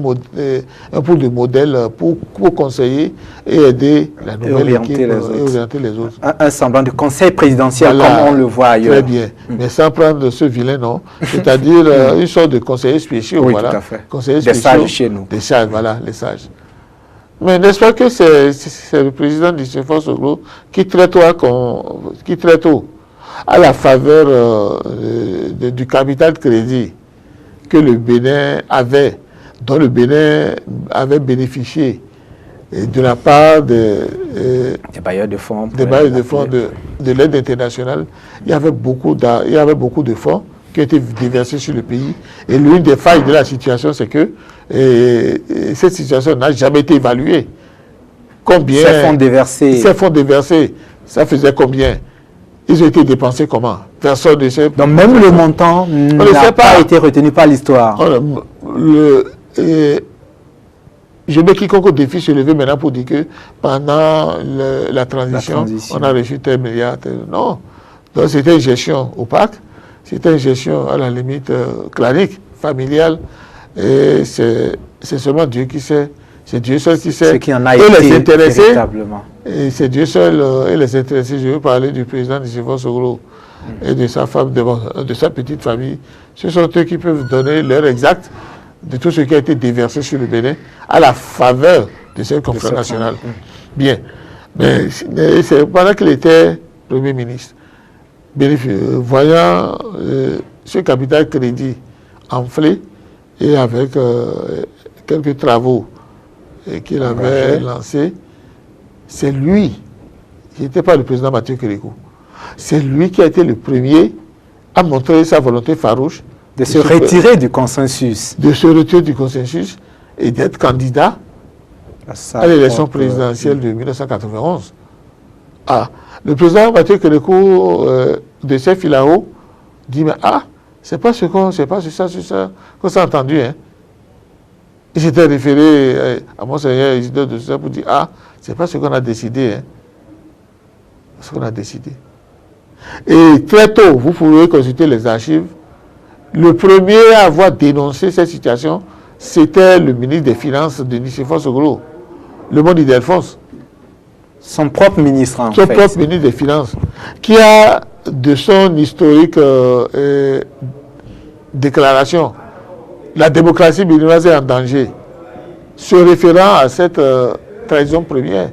pool de modèles pour conseiller et aider la nouvelle équipe et orienter les autres. Un semblant de conseil présidentiel, voilà, comme on le voit ailleurs. Très bien, mais sans prendre ce vilain nom, c'est-à-dire une sorte de conseillers spéciaux. Oui, voilà. tout à fait. Conseillers des spéciaux, sages chez nous. Des sages, voilà, les sages. Mais n'est-ce pas que c'est le président Nicéphore Soglo qui très tôt, à la faveur du capital de crédit que le Bénin avait, dont le Bénin avait bénéficié de la part des bailleurs de fonds, de l'aide internationale, il y avait beaucoup de fonds qui ont été déversés sur le pays. Et l'une des failles de la situation, c'est que cette situation n'a jamais été évaluée. Combien ces fonds déversés, ça faisait combien? Ils ont été dépensés comment? Personne ne sait. Donc même le montant n'a pas été retenu par l'histoire. Je mets quiconque au défi se lever maintenant pour dire que pendant la transition, on a reçu tel milliard. Non. Donc c'était une gestion opaque, c'était une gestion à la limite clanique, familiale. Et c'est seulement Dieu qui sait. C'est Dieu seul qui sait. Ce qui en a été les intéressés, véritablement. Et c'est Dieu seul et les intéressés. Je veux parler du président Nicéphore Soglo et de sa femme, de sa petite famille. Ce sont eux qui peuvent donner l'heure exacte de tout ce qui a été déversé sur le Bénin à la faveur de cette conférence nationale. Bien. Mais c'est pendant qu'il était Premier ministre, voyant ce capital crédit enflé et avec quelques travaux qu'il avait lancés, c'est lui, qui n'était pas le président Mathieu Kérékou, c'est lui qui a été le premier à montrer sa volonté farouche de se retirer du consensus. De se retirer du consensus et d'être candidat à l'élection présidentielle de 1991. Ah, le président Mathieu Kérékou de Chef-Filao dit, mais c'est pas ça qu'on s'est entendu. Hein. Il s'était référé à Monseigneur Isidore de Sousa pour dire, c'est pas ce qu'on a décidé. Hein. Ce qu'on a décidé. Et très tôt, vous pouvez consulter les archives, le premier à avoir dénoncé cette situation, c'était le ministre des Finances de Nicéphore Soglo, le monde d'Ildefonse. Son propre ministre, en fait. Son propre ministre des Finances, qui a, de son historique déclaration, la démocratie béninoise est en danger, se référant à cette trahison première.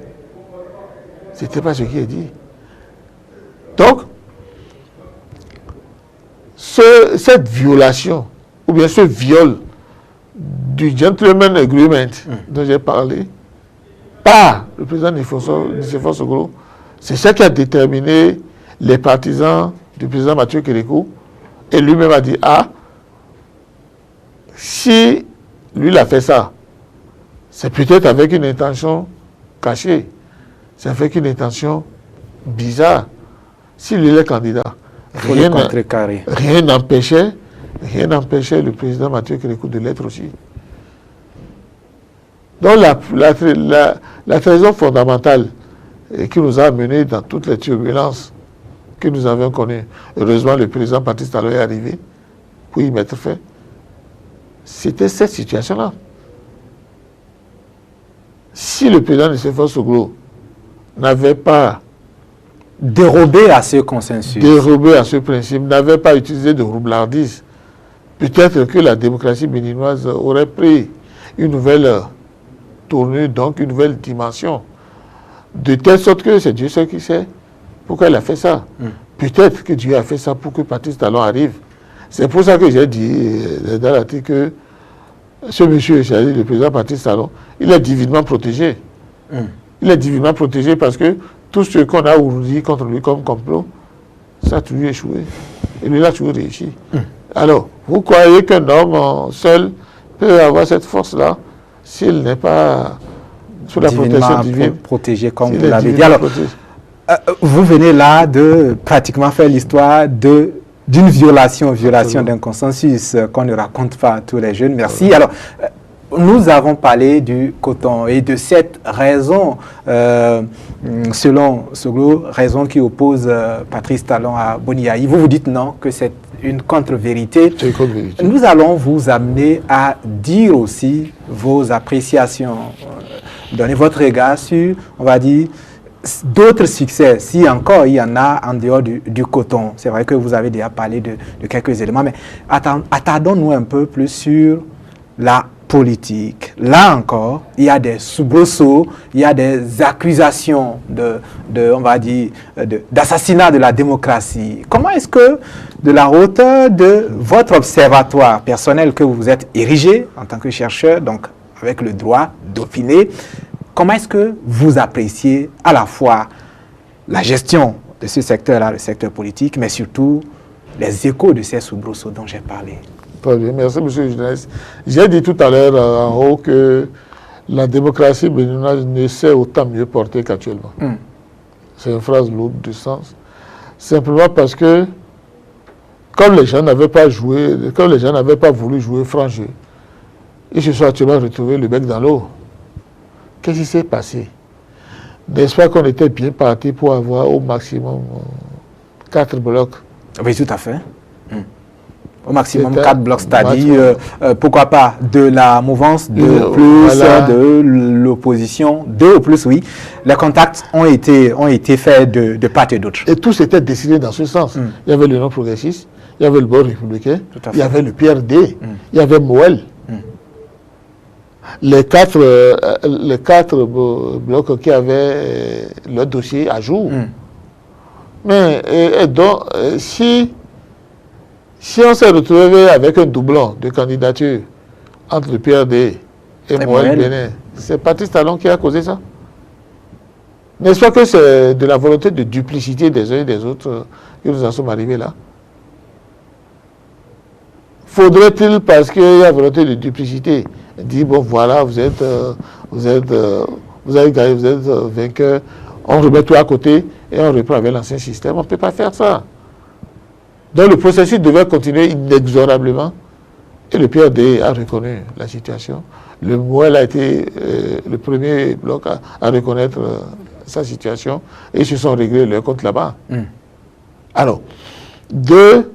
Ce n'était pas ce qui est dit. Donc, cette violation, ou bien ce viol du gentleman agreement dont j'ai parlé, par le président Nicéphore Soglo, c'est ça qui a déterminé les partisans du président Mathieu Kérékou, et lui-même a dit, si lui il a fait ça, c'est peut-être avec une intention cachée, c'est avec une intention bizarre. S'il est candidat, rien n'empêchait le président Mathieu Kérékou de l'être aussi. Donc la trahison fondamentale qui nous a amenés dans toutes les turbulences que nous avions connues, heureusement le président Patrice Talon est arrivé pour y mettre fin, c'était cette situation-là. Si le président Nicéphore Soglo n'avait pas dérobé à ce consensus, dérobé à ce principe, n'avait pas utilisé de roublardise, peut-être que la démocratie béninoise aurait pris une nouvelle tournure, donc une nouvelle dimension, de telle sorte que c'est Dieu seul qui sait pourquoi il a fait ça. Peut-être que Dieu a fait ça pour que Patrice Talon arrive. C'est pour ça que j'ai dit dans l'article que ce monsieur, c'est-à-dire le président Patrice Talon, il est divinement protégé. Il est divinement protégé parce que tout ce qu'on a dit contre lui comme complot, ça a toujours échoué. Et lui, il a toujours réussi. Alors, vous croyez qu'un homme seul peut avoir cette force-là s'il n'est pas sous la protection divine, protégé, comme vous l'avez dit. Alors, vous venez là de pratiquement faire l'histoire d'une violation d'un consensus qu'on ne raconte pas à tous les jeunes. Merci. Alors, nous avons parlé du coton et de cette raison, selon Soglo, raison qui oppose Patrice Talon à Boniaï. Vous dites non, que c'est une contre-vérité. C'est une contre-vérité. Nous allons vous amener à dire aussi vos appréciations, donner votre regard sur, on va dire, d'autres succès, si encore il y en a en dehors du coton. C'est vrai que vous avez déjà parlé de quelques éléments, mais attardons-nous un peu plus sur la politique. Là encore, il y a des soubresauts, il y a des accusations on va dire, d'assassinat de la démocratie. Comment est-ce que, de la hauteur de votre observatoire personnel que vous êtes érigé en tant que chercheur, donc avec le droit d'opiner, comment est-ce que vous appréciez à la fois la gestion de ce secteur-là, le secteur politique, mais surtout les échos de ces soubresauts dont j'ai parlé? Très bien, merci M. le journaliste. J'ai dit tout à l'heure en haut que la démocratie béninoise ne sait autant mieux porter qu'actuellement. C'est une phrase lourde de sens. Simplement parce que, comme les gens n'avaient pas voulu jouer franc jeu, ils se sont actuellement retrouvés le bec dans l'eau. Qu'est-ce qui s'est passé? N'est-ce pas qu'on était bien parti pour avoir au maximum 4 blocs? Oui, tout à fait. Au maximum 4 blocs, c'est-à-dire, pourquoi pas, de la mouvance, de de l'opposition, 2 ou plus, oui. Les contacts ont été faits de part et d'autre. Et tout s'était décidé dans ce sens. Il y avait le non progressiste, il y avait le bord républicain, il y avait le PRD, il y avait Moël. Les quatre blocs qui avaient leur dossier à jour. Mais donc, si on s'est retrouvé avec un doublon de candidature entre le PRD et Moël Bénin. C'est Patrice Talon qui a causé ça. N'est-ce pas que c'est de la volonté de duplicité des uns et des autres que nous en sommes arrivés là? Faudrait-il, parce qu'il y a volonté de duplicité, dire bon voilà, vous avez gagné, vous êtes vainqueur, on remet tout à côté et on reprend avec l'ancien système? On ne peut pas faire ça. Donc le processus devait continuer inexorablement. Et le PRD a reconnu la situation. Le MOEL a été le premier bloc à reconnaître sa situation et ils se sont réglés leur compte là-bas. Alors, 2,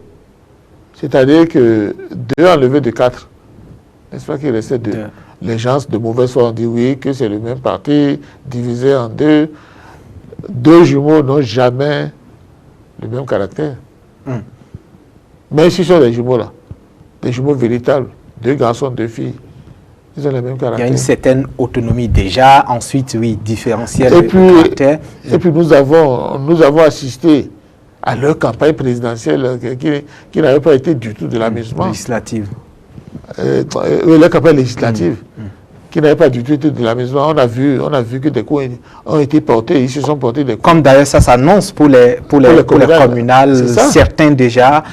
c'est-à-dire que 2 enlevé de 4, n'est-ce pas qu'il restait 2? Les gens de mauvaise foi ont dit oui, que c'est le même parti, divisé en 2. 2 jumeaux n'ont jamais le même caractère. Mais s'ils sont des jumeaux là, des jumeaux véritables, 2 garçons, 2 filles, ils ont le même caractère. Il y a une certaine autonomie déjà, ensuite, oui, différentiel et de puis, caractère. Et puis nous avons assisté à leur campagne présidentielle qui n'avait pas été du tout de l'amusement. Législative. Leur campagne législative. Qui n'avait pas du tout été de l'amusement. On a vu que des coups ont été portés, ils se sont portés des coups. Comme d'ailleurs ça s'annonce pour les communales, certains déjà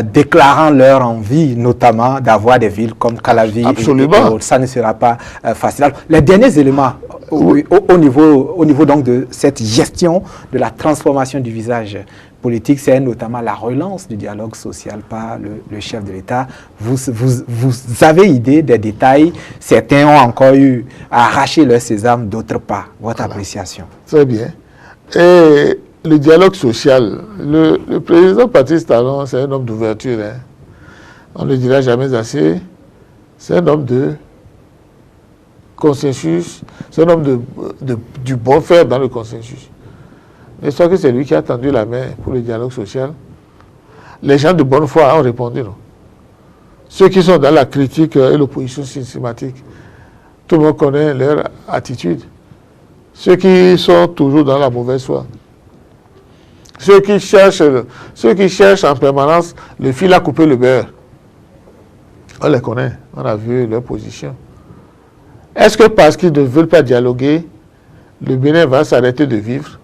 déclarant leur envie, notamment d'avoir des villes comme Calavi. Absolument. Ça ne sera pas facile. Alors, les derniers éléments au niveau donc de cette gestion de la transformation du visage politique, c'est notamment la relance du dialogue social par le chef de l'État. Vous avez idée des détails? Certains ont encore eu à arracher leur sésame, d'autres pas. Votre appréciation? Très bien. Et le dialogue social, le président Patrice Talon, c'est un homme d'ouverture. Hein. On ne le dira jamais assez. C'est un homme de consensus. C'est un homme du bon faire dans le consensus. N'est-ce pas que c'est lui qui a tendu la main pour le dialogue social? Les gens de bonne foi ont répondu non. Ceux qui sont dans la critique et l'opposition systématique, tout le monde connaît leur attitude. Ceux qui sont toujours dans la mauvaise foi, ceux qui cherchent en permanence le fil à couper le beurre, on les connaît, on a vu leur position. Est-ce que parce qu'ils ne veulent pas dialoguer, le Bénin va s'arrêter de vivre?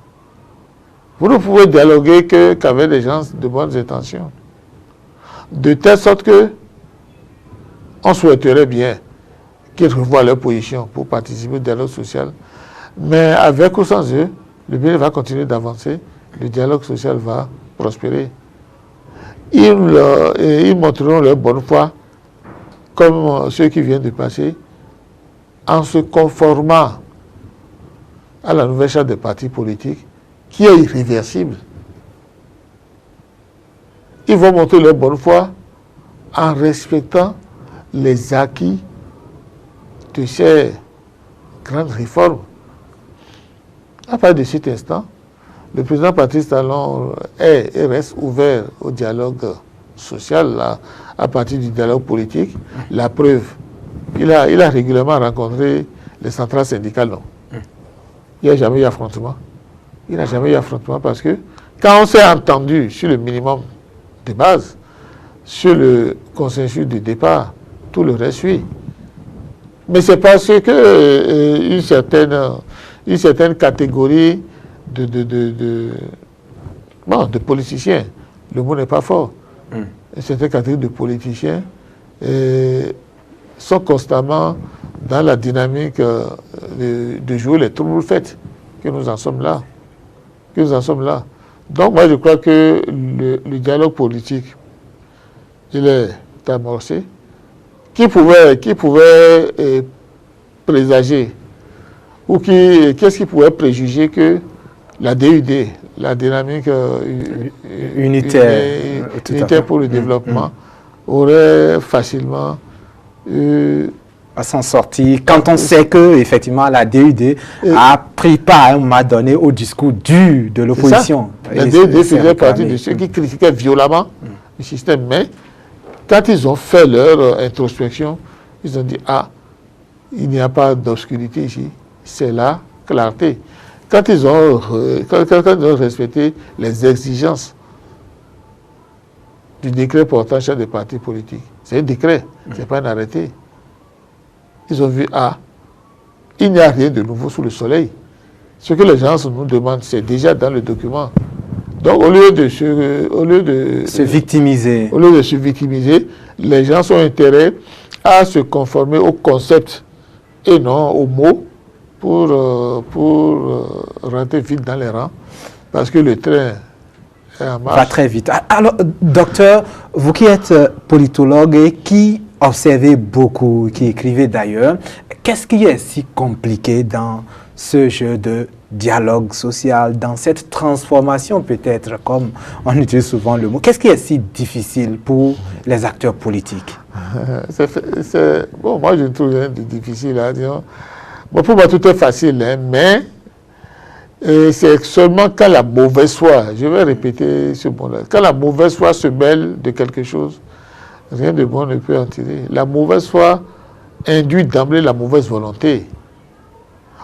Vous ne pouvez dialoguer qu'avec des gens de bonnes intentions. De telle sorte que on souhaiterait bien qu'ils revoient leur position pour participer au dialogue social. Mais avec ou sans eux, le Bénin va continuer d'avancer, le dialogue social va prospérer. Ils montreront leur bonne foi, comme ceux qui viennent de passer, en se conformant à la nouvelle charte des partis politiques, qui est irréversible. Ils vont montrer leur bonne foi en respectant les acquis de ces grandes réformes. À partir de cet instant, le président Patrice Talon est et reste ouvert au dialogue social, à partir du dialogue politique. La preuve, il a régulièrement rencontré les centrales syndicales, non. Il n'y a jamais eu affrontement. Il n'a jamais eu affrontement parce que quand on s'est entendu sur le minimum de base, sur le consensus du départ, tout le reste suit. Mais c'est parce que une certaine catégorie de politiciens, le mot n'est pas fort, une certaine catégorie de politiciens sont constamment dans la dynamique de jouer les troubles-fêtes, que nous en sommes là. Donc moi je crois que le dialogue politique, il est amorcé. Qui pouvait présager ou qu'est-ce qui pouvait préjuger que la DUD, la dynamique unitaire pour le développement, aurait facilement à s'en sortir, quand on sait que effectivement la DUD a pris part à un moment donné au discours dur de l'opposition. La DUD faisait partie de ceux qui critiquaient violemment le système, mais quand ils ont fait leur introspection, ils ont dit il n'y a pas d'obscurité ici, c'est la clarté. Quand ils ont respecté les exigences du décret portant chef des partis politiques, c'est un décret, c'est pas un arrêté. Ils ont vu, il n'y a rien de nouveau sous le soleil. Ce que les gens nous demandent, c'est déjà dans le document. Donc, au lieu de se victimiser, les gens ont intérêt à se conformer au concept et non aux mots pour rentrer vite dans les rangs, parce que le train est en marche. Va très vite. Alors, docteur, vous qui êtes politologue et qui observez beaucoup, qui écrivez d'ailleurs, qu'est-ce qui est si compliqué dans ce jeu de dialogue social, dans cette transformation peut-être, comme on utilise souvent le mot? Qu'est-ce qui est si difficile pour les acteurs politiques? Bon, moi je ne trouve rien de difficile à dire. Bon, pour moi tout est facile, hein, mais c'est seulement quand la mauvaise foi, je vais répéter ce mot-là, quand la mauvaise foi se mêle de quelque chose, rien de bon ne peut en tirer. La mauvaise foi induit d'emblée la mauvaise volonté.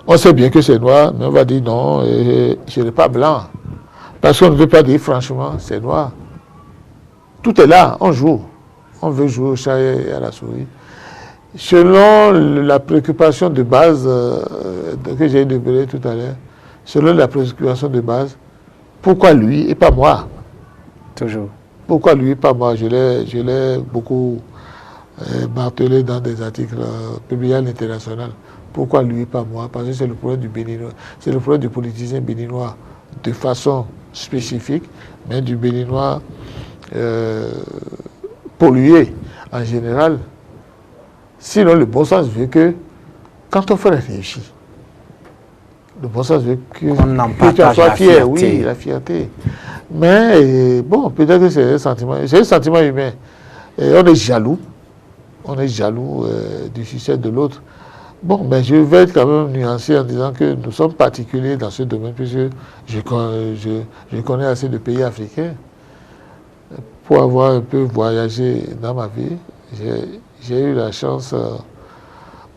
On sait bien que c'est noir, mais on va dire non, je n'ai pas blanc. Parce qu'on ne veut pas dire franchement, c'est noir. Tout est là, on joue. On veut jouer au chat et à la souris. Selon la préoccupation de base que j'ai développée tout à l'heure, selon la préoccupation de base, pourquoi lui et pas moi? Toujours. Pourquoi lui et pas moi? Je l'ai beaucoup martelé dans des articles publiés à l'international. Pourquoi lui et pas moi? Parce que c'est le problème du Béninois, c'est le problème du politicien béninois de façon spécifique, mais du Béninois pollué en général. Sinon, le bon sens veut que quand ton frère réussit, le bon sens veut que tu en sois fier, oui, la fierté. Mais bon, peut-être que c'est un sentiment humain. Et on est jaloux du succès de l'autre. Bon, mais je vais être quand même nuancé en disant que nous sommes particuliers dans ce domaine, puisque je connais assez de pays africains. Pour avoir un peu voyagé dans ma vie, j'ai eu la chance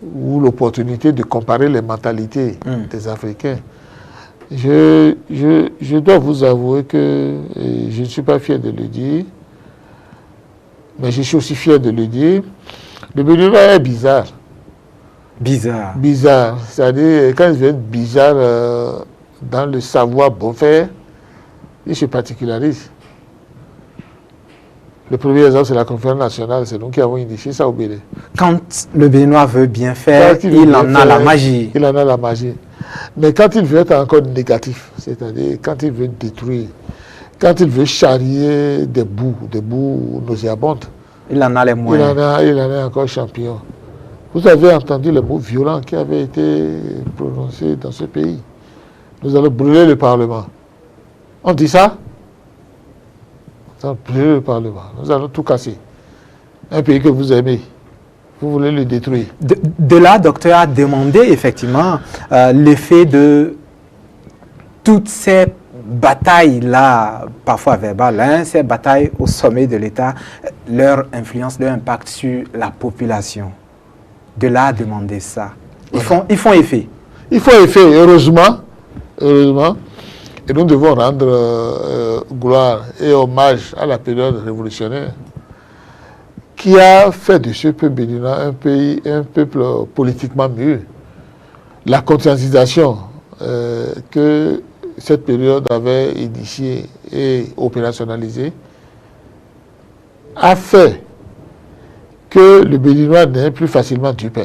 ou l'opportunité de comparer les mentalités des Africains. Je dois vous avouer que je ne suis pas fier de le dire, mais je suis aussi fier de le dire. Le Béninois est bizarre. Bizarre. C'est-à-dire, quand il vient bizarre dans le savoir bon faire, il se particularise. Le premier exemple, c'est la conférence nationale. C'est nous qui avons initié ça au Bénin. Quand le Béninois veut bien faire, il en a la magie. Il en a la magie. Mais quand il veut être encore négatif, c'est-à-dire quand il veut détruire, quand il veut charrier des bouts nauséabondes, il en a les moyens. Il en est encore champion. Vous avez entendu les mots violents qui avaient été prononcés dans ce pays. Nous allons brûler le Parlement. On dit ça? Nous allons brûler le Parlement. Nous allons tout casser. Un pays que vous aimez, vous voulez le détruire. De là, docteur a demandé effectivement l'effet de toutes ces batailles-là, parfois verbales, ces batailles au sommet de l'État, leur influence, leur impact sur la population. De là à demander ça. Ils font effet. Ils font effet, heureusement. Et nous devons rendre gloire et hommage à la période révolutionnaire qui a fait de ce peuple béninois un peuple politiquement mûr. La conscientisation que cette période avait initiée et opérationnalisée a fait que le Béninois n'est plus facilement dupe.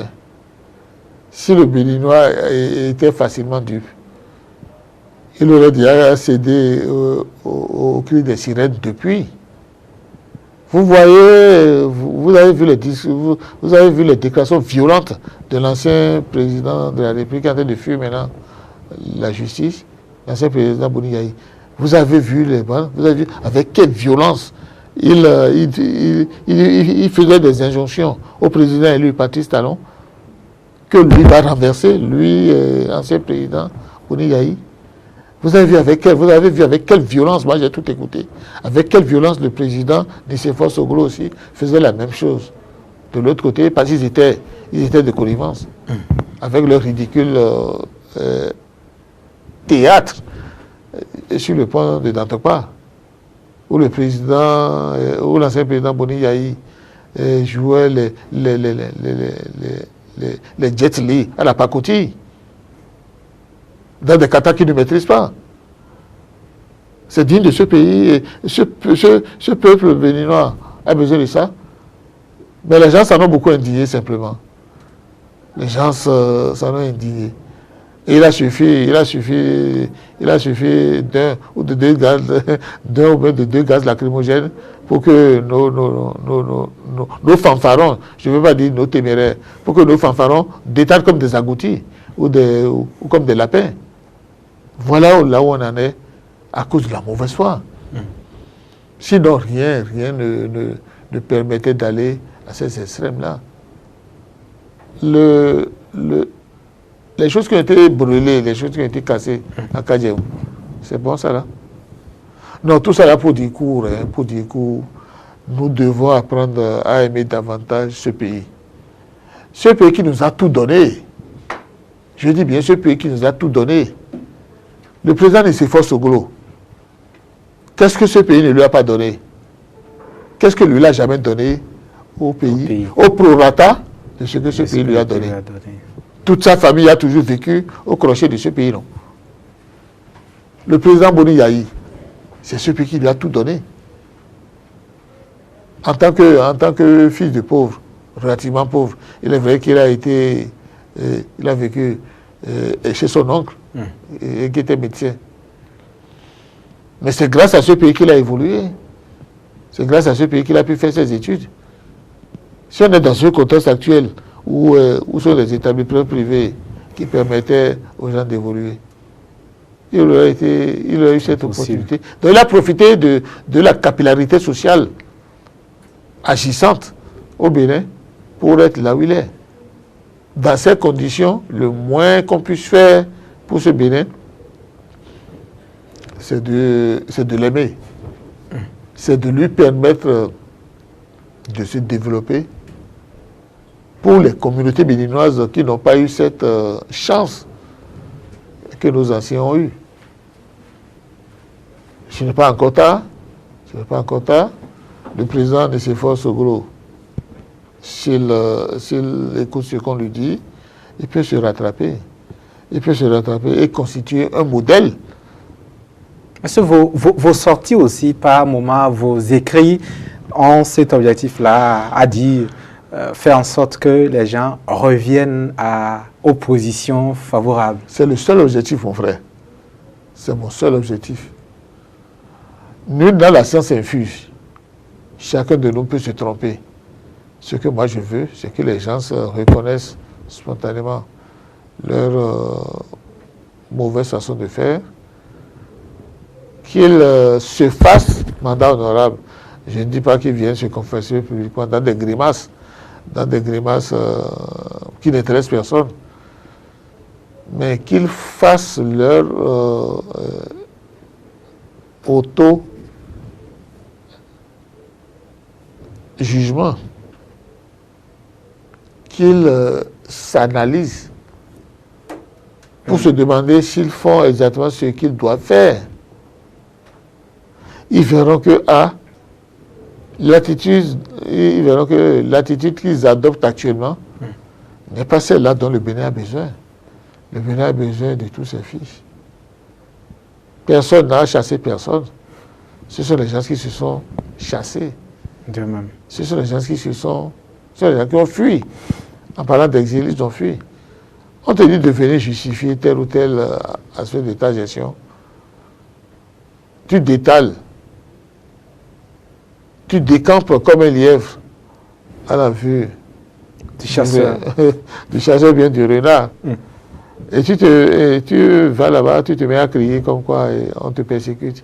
Si le Béninois était facilement dupe, il aurait déjà cédé au cri des sirènes depuis. Vous voyez, vous avez vu les déclarations violentes de l'ancien président de la République qui est en train de fuir maintenant la justice, l'ancien président Boni Yayi. Vous avez vu avec quelle violence il faisait des injonctions au président élu Patrice Talon que lui va renverser, lui, ancien président Boni Yayi. Vous avez vu avec quelle violence, moi j'ai tout écouté, avec quelle violence le président Nicéphore Soglo aussi faisait la même chose. De l'autre côté, parce qu'ils étaient de connivence, avec leur ridicule théâtre sur le point de Dantokpa, où le président, où l'ancien président Boni Yayi jouait les Jet Li à la pacotille, dans des katas qu'ils ne maîtrisent pas. C'est digne de ce pays. Et ce peuple béninois a besoin de ça. Mais les gens s'en ont beaucoup indigné simplement. Les gens s'en ont indigné. Et il a suffi d'un ou de deux gaz lacrymogènes pour que nos fanfarons, je ne veux pas dire nos téméraires, pour que nos fanfarons détalent comme des agoutis ou comme des lapins. Voilà là où on en est à cause de la mauvaise foi. Sinon, rien ne permettait d'aller à ces extrêmes-là. Les choses qui ont été brûlées, les choses qui ont été cassées à Kadjeou, c'est bon ça là? Non, tout ça là pour dire court, nous devons apprendre à aimer davantage ce pays. Ce pays qui nous a tout donné. Je dis bien ce pays qui nous a tout donné. Le président Nicéphore Soglo, qu'est-ce que ce pays ne lui a pas donné? Qu'est-ce que lui n'a jamais donné au pays? Au prorata de ce que ce pays lui a donné. Toute sa famille a toujours vécu au crochet de ce pays, non? Le président Boni Yahi, c'est ce pays qui lui a tout donné. En tant que fils de pauvre, relativement pauvre, il est vrai qu'il a été, il a vécu chez son oncle, qui était médecin. Mais c'est grâce à ce pays qu'il a évolué. C'est grâce à ce pays qu'il a pu faire ses études. Si on est dans ce contexte actuel, où sont les établissements privés qui permettaient aux gens d'évoluer, il aurait eu cette opportunité. Donc il a profité de la capillarité sociale agissante au Bénin pour être là où il est. Dans ces conditions, le moins qu'on puisse faire pour ce Bénin, c'est de l'aimer. C'est de lui permettre de se développer. Pour les communautés béninoises qui n'ont pas eu cette chance que nos anciens ont eue. Ce n'est pas encore tard. Le président Nicéphore Soglo, s'il écoute ce qu'on lui dit, il peut se rattraper. Il peut se rattraper et constituer un modèle. Est-ce que vos sorties aussi, par moment, vos écrits ont cet objectif-là, à dire, faire en sorte que les gens reviennent aux positions favorables? C'est le seul objectif, mon frère. C'est mon seul objectif. Nul dans la science infuse. Chacun de nous peut se tromper. Ce que moi je veux, c'est que les gens se reconnaissent spontanément leur mauvaise façon de faire, qu'ils se fassent mandat honorable. Je ne dis pas qu'ils viennent se confesser publiquement dans des grimaces qui n'intéressent personne, mais qu'ils fassent leur auto-jugement, qu'ils s'analysent pour se demander s'ils font exactement ce qu'ils doivent faire. Ils verront que l'attitude qu'ils adoptent actuellement n'est pas celle-là dont le Bénin a besoin. Le Bénin a besoin de tous ses fils. Personne n'a chassé personne. Ce sont les gens qui se sont chassés. De même. Ce sont les gens qui ont fui. En parlant d'exil, ils ont fui. On te dit de venir justifier tel ou tel aspect de ta gestion. Tu détales. Tu décampes comme un lièvre à la vue du chasseur. Du chasseur, bien du renard. Et tu vas là-bas, tu te mets à crier comme quoi on te persécute.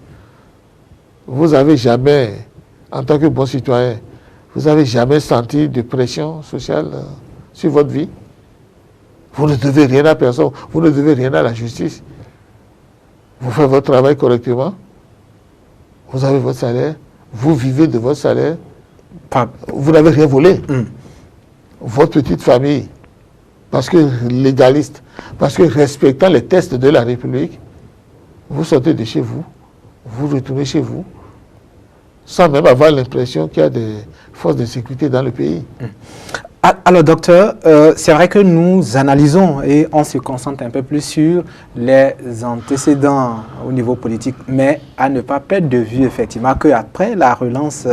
Vous n'avez jamais, en tant que bon citoyen, vous n'avez jamais senti de pression sociale sur votre vie. Vous ne devez rien à personne, vous ne devez rien à la justice. Vous faites votre travail correctement, vous avez votre salaire, vous vivez de votre salaire, vous n'avez rien volé. Votre petite famille, parce que légaliste, parce que respectant les tests de la République, vous sortez de chez vous, vous retournez chez vous, sans même avoir l'impression qu'il y a des forces de sécurité dans le pays. Alors, docteur, c'est vrai que nous analysons et on se concentre un peu plus sur les antécédents au niveau politique, mais à ne pas perdre de vue, effectivement, qu'après la relance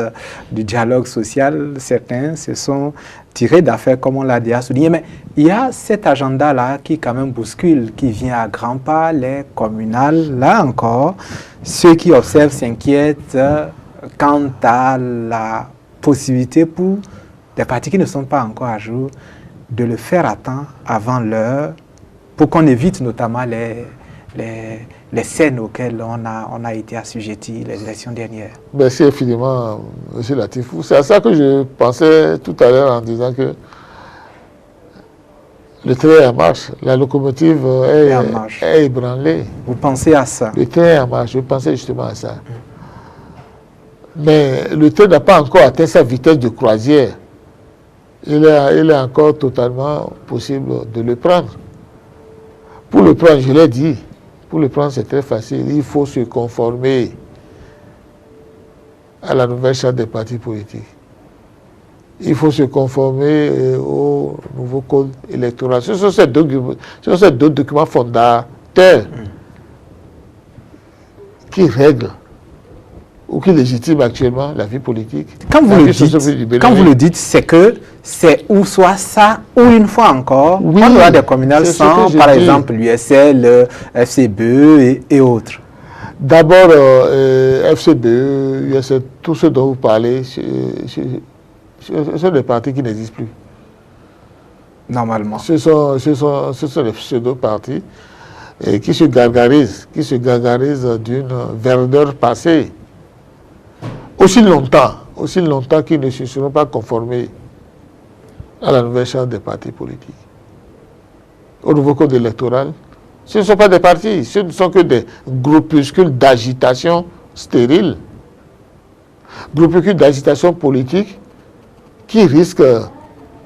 du dialogue social, certains se sont tirés d'affaire, comme on l'a déjà souligné. Mais il y a cet agenda-là qui, quand même, bouscule, qui vient à grands pas, les communales. Là encore, ceux qui observent s'inquiètent quant à la possibilité pour des partis qui ne sont pas encore à jour, de le faire à temps, avant l'heure, pour qu'on évite notamment les scènes auxquelles on a été assujetti les élections dernières. Merci infiniment, M. Latifou. C'est à ça que je pensais tout à l'heure en disant que le train est en marche, la locomotive est ébranlée. Vous pensez à ça? Le train est en marche, je pensais justement à ça. Mais le train n'a pas encore atteint sa vitesse de croisière. Il est encore totalement possible de le prendre. Pour le prendre, je l'ai dit, pour le prendre c'est très facile. Il faut se conformer à la nouvelle charte des partis politiques. Il faut se conformer au nouveau code électoral. Ce sont ces deux documents fondateurs qui règlent ou qui légitiment actuellement la vie politique. Quand vous le dites, c'est que c'est ou soit ça, ou une fois encore, oui, on aura des communales sans, par exemple, l'USL, FCBE et autres. D'abord, FCBE, USL, tout ce dont vous parlez, ce sont des partis qui n'existent plus. Normalement. Ce sont les pseudo-partis qui se gargarisent d'une verdeur passée. Aussi longtemps qu'ils ne se seront pas conformés à la nouvelle charte des partis politiques, au nouveau code électoral. Ce ne sont pas des partis, ce ne sont que des groupuscules d'agitation stérile, groupuscules d'agitation politique qui risquent,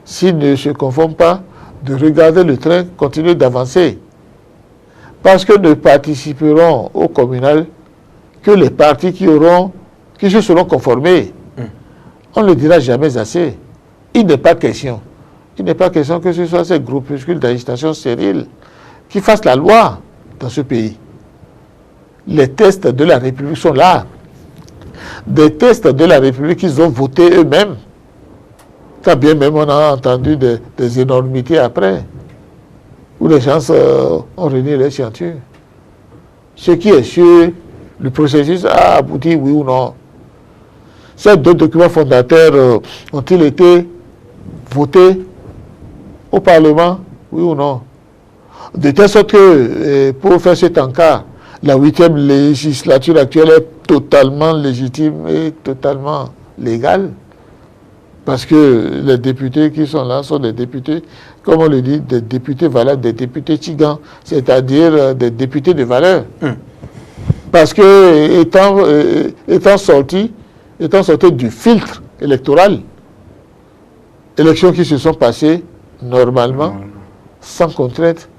s'ils ne se conforment pas, de regarder le train continuer d'avancer. Parce que ne participeront au communal que les partis qui se seront conformés. On ne le dira jamais assez. Il n'est pas question que ce soit ces groupuscules d'agitation stérile qui fassent la loi dans ce pays. Les tests de la République sont là. Des tests de la République qu'ils ont votés eux-mêmes. Quand bien même on a entendu des énormités après, où les gens ont renié les scientures. Ce qui est sûr, le processus a abouti, oui ou non. Ces deux documents fondateurs ont-ils été votés au Parlement, oui ou non? De telle sorte que, pour faire cet encart, la 8e législature actuelle est totalement légitime et totalement légale. Parce que les députés qui sont là sont des députés, comme on le dit, des députés valables, des députés tigans, c'est-à-dire des députés de valeur. Parce que étant sortis du filtre électoral, élections qui se sont passées normalement, sans contrainte,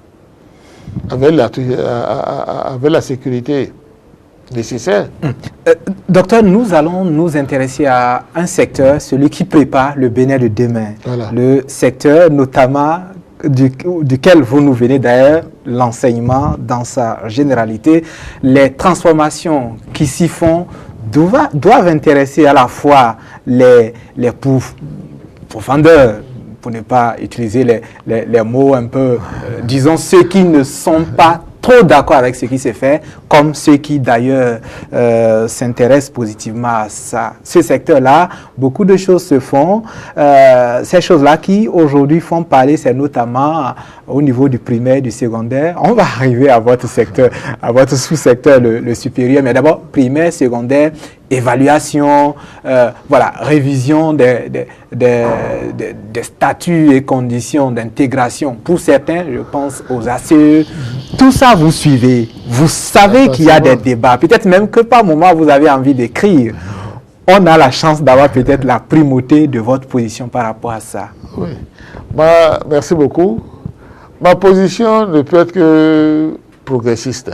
avec la sécurité nécessaire. Docteur, nous allons nous intéresser à un secteur, celui qui prépare le Bénin de demain. Voilà. Le secteur notamment duquel vous nous venez d'ailleurs, l'enseignement dans sa généralité, les transformations qui s'y font doivent intéresser à la fois les profondeurs, pour ne pas utiliser les mots un peu, disons, ceux qui ne sont pas trop d'accord avec ce qui s'est fait, comme ceux qui d'ailleurs s'intéressent positivement à ça. Ce secteur-là, beaucoup de choses se font. Ces choses-là qui aujourd'hui font parler, c'est notamment au niveau du primaire, du secondaire. On va arriver à votre secteur, à votre sous-secteur, le supérieur, mais d'abord primaire, secondaire, évaluation, voilà, révision des statuts et conditions d'intégration. Pour certains, je pense aux ACE, tout ça vous suivez. Vous savez qu'il y a des débats. Peut-être même que par moment, vous avez envie d'écrire. On a la chance d'avoir peut-être la primauté de votre position par rapport à ça. Oui. Merci beaucoup. Ma position ne peut être que progressiste.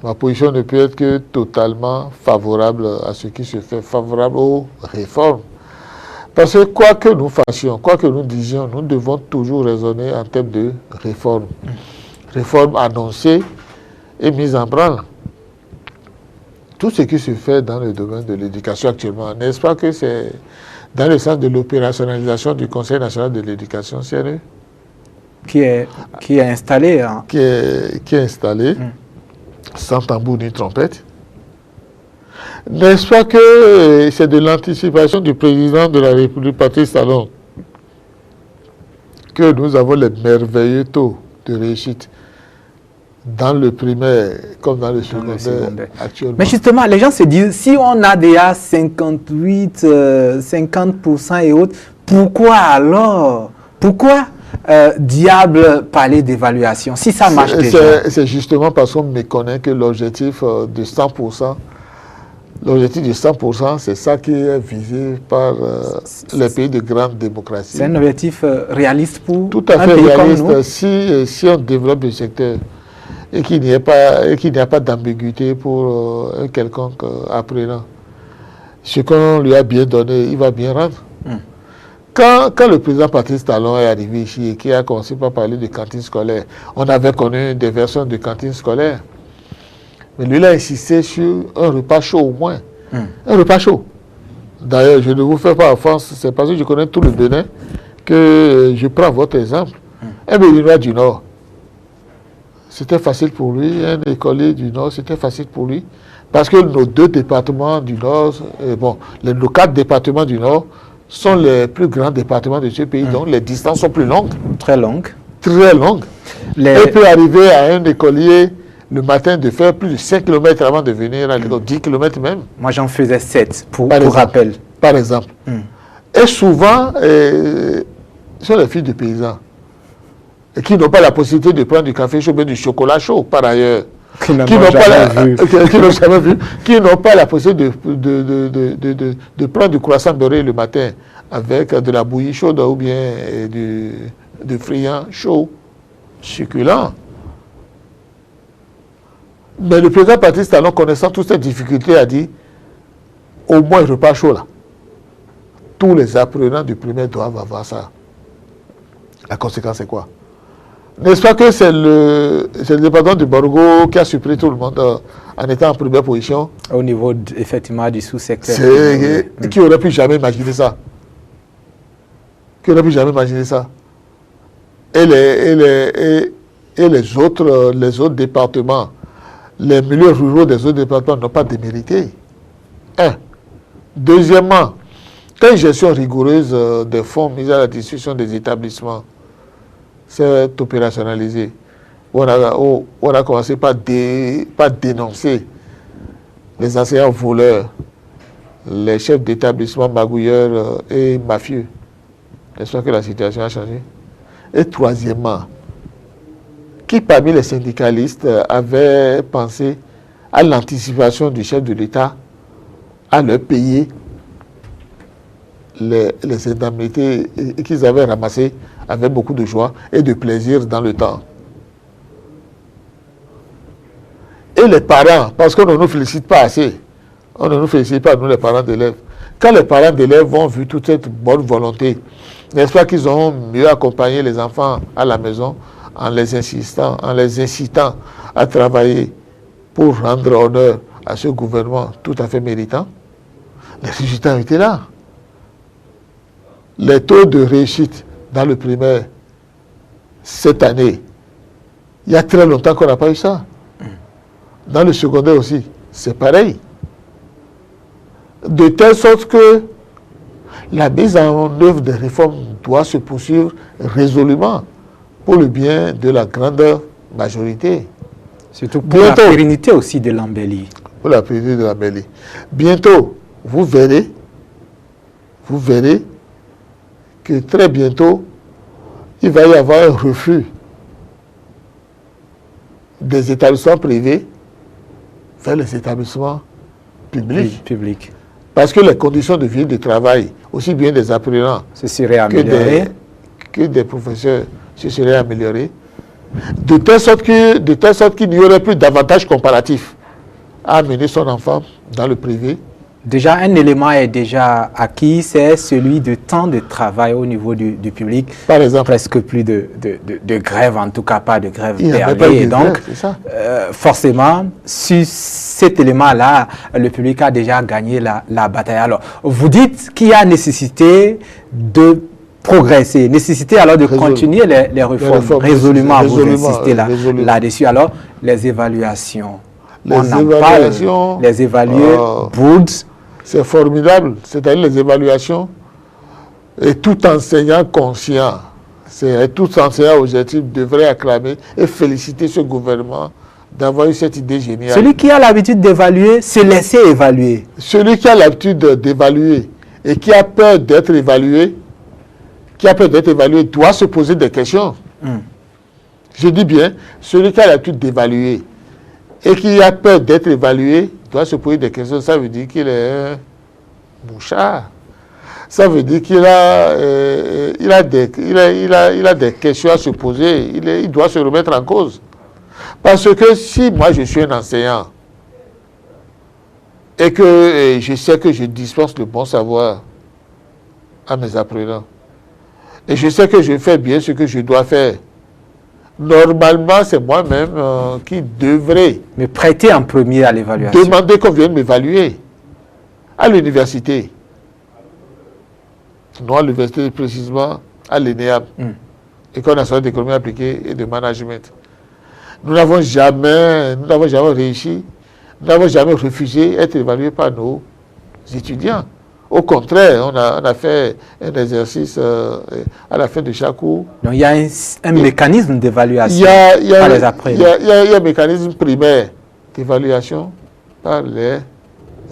Ma position ne peut être que totalement favorable à ce qui se fait, favorable aux réformes. Parce que quoi que nous fassions, quoi que nous disions, nous devons toujours raisonner en termes de réforme. Réforme annoncée et mise en branle. Tout ce qui se fait dans le domaine de l'éducation actuellement, n'est-ce pas que c'est dans le sens de l'opérationnalisation du Conseil national de l'éducation, CNE? Qui est installé. Hein. Qui est installé, sans tambour ni trompette. N'est-ce pas que c'est de l'anticipation du président de la République, Patrice Talon, que nous avons les merveilleux taux de réussite dans le primaire comme dans le secondaire actuellement. Mais justement, les gens se disent, si on a déjà 58, 50% et autres, pourquoi alors? Pourquoi diable parler d'évaluation si ça marche déjà? C'est justement parce qu'on méconnaît que l'objectif de 100%, l'objectif de 100%, c'est ça qui est visé par les pays de grande démocratie. C'est un objectif réaliste pour tout à un fait pays réaliste comme nous. si on développe le secteur et qu'il n'y a pas d'ambiguïté pour un quelconque apprenant. Ce qu'on lui a bien donné, il va bien rendre. Quand le président Patrice Talon est arrivé ici et qui a commencé par parler de cantine scolaire, on avait connu des versions de cantine scolaire. Mais lui, il a insisté sur un repas chaud au moins. Un repas chaud. D'ailleurs, je ne vous fais pas offense, c'est parce que je connais tout le Bénin que je prends votre exemple. Un Béninois du Nord, c'était facile pour lui, un écolier du Nord, c'était facile pour lui. Parce que nos deux départements du Nord, nos 4 départements du Nord sont les plus grands départements de ce pays, donc les distances sont plus longues. Très longues. Très longues. Il peut arriver à un écolier le matin de faire plus de 5 km avant de venir à l'école, 10 km même. Moi, j'en faisais 7, pour exemple, rappel. Par exemple. Et souvent, ce sont les filles de paysans et qui n'ont pas la possibilité de prendre du café chaud, mais du chocolat chaud, par ailleurs. Qui n'ont jamais vu. Qui n'ont pas la possibilité de prendre du croissant beurré le matin avec de la bouillie chaude ou bien du friand chaud, succulent. Mais le président Patrice Talon, connaissant toutes ces difficultés, a dit au moins un repas chaud là. Tous les apprenants du primaire doivent avoir ça. La conséquence, c'est quoi? N'est-ce pas que c'est le département du Borgo qui a surpris tout le monde en étant en première position? Au niveau, effectivement, du sous-secteur. Qui aurait pu jamais imaginer ça? Qui aurait pu jamais imaginer ça? Et les autres départements, les milieux ruraux des autres départements n'ont pas démérité. Deuxièmement, quand une gestion rigoureuse des fonds mis à la disposition des établissements s'est opérationnalisée, on a commencé par dénoncer les enseignants voleurs, les chefs d'établissement magouilleurs et mafieux. N'est-ce pas que la situation a changé? Et troisièmement, qui parmi les syndicalistes avait pensé à l'anticipation du chef de l'État à leur payer les indemnités qu'ils avaient ramassées avec beaucoup de joie et de plaisir dans le temps. Et les parents, parce qu'on ne nous félicite pas assez, on ne nous félicite pas, nous les parents d'élèves. Quand les parents d'élèves ont vu toute cette bonne volonté, n'est-ce pas qu'ils ont mieux accompagné les enfants à la maison en les incitant à travailler pour rendre honneur à ce gouvernement tout à fait méritant? Les résultats ont été là. Les taux de réussite dans le primaire, cette année, il y a très longtemps qu'on n'a pas eu ça. Dans le secondaire aussi, c'est pareil. De telle sorte que la mise en œuvre des réformes doit se poursuivre résolument pour le bien de la grande majorité. Surtout pour la pérennité aussi de l'embellie. Pour la pérennité de l'embellie. Bientôt, vous verrez que très bientôt, il va y avoir un refus des établissements privés vers les établissements publics. Parce que les conditions de vie et de travail, aussi bien des apprenants que des professeurs, se seraient améliorées, de telle sorte qu'il n'y aurait plus d'avantage comparatif à amener son enfant dans le privé, Déjà, un élément est déjà acquis, c'est celui de temps de travail au niveau du public. Par exemple. Presque plus de grève, en tout cas pas de grève Il n'y a perlée. Et de donc, grève, forcément, sur cet élément-là, le public a déjà gagné la bataille. Alors, vous dites qu'il y a nécessité de progresser, nécessité alors de continuer les réformes. Résolument, vous insistez là-dessus. Alors, les évaluations. On en parle, les évaluer, Boods. C'est formidable, c'est-à-dire les évaluations. Et tout enseignant conscient, tout enseignant objectif devrait acclamer et féliciter ce gouvernement d'avoir eu cette idée géniale. Celui qui a l'habitude d'évaluer, se laisser évaluer. Celui qui a l'habitude d'évaluer et qui a peur d'être évalué, doit se poser des questions. Je dis bien, celui qui a l'habitude d'évaluer et qui a peur d'être évalué doit se poser des questions. Ça veut dire qu'il est un mouchard. Ça veut dire qu'il a des questions à se poser. Il doit se remettre en cause. Parce que si moi je suis un enseignant et que je sais que je dispense le bon savoir à mes apprenants, et je sais que je fais bien ce que je dois faire, normalement, c'est moi-même qui devrais me prêter en premier à l'évaluation. Demander qu'on vienne m'évaluer à l'université. Non, à l'université précisément, à l'ENEAM, École nationale d'économie appliquée et de management. Nous n'avons jamais réussi, nous n'avons jamais refusé d'être évalués par nos étudiants. Au contraire, on a fait un exercice à la fin de chaque cours. Donc, il y a un mécanisme d'évaluation par les apprenants. Il y a un mécanisme primaire d'évaluation par les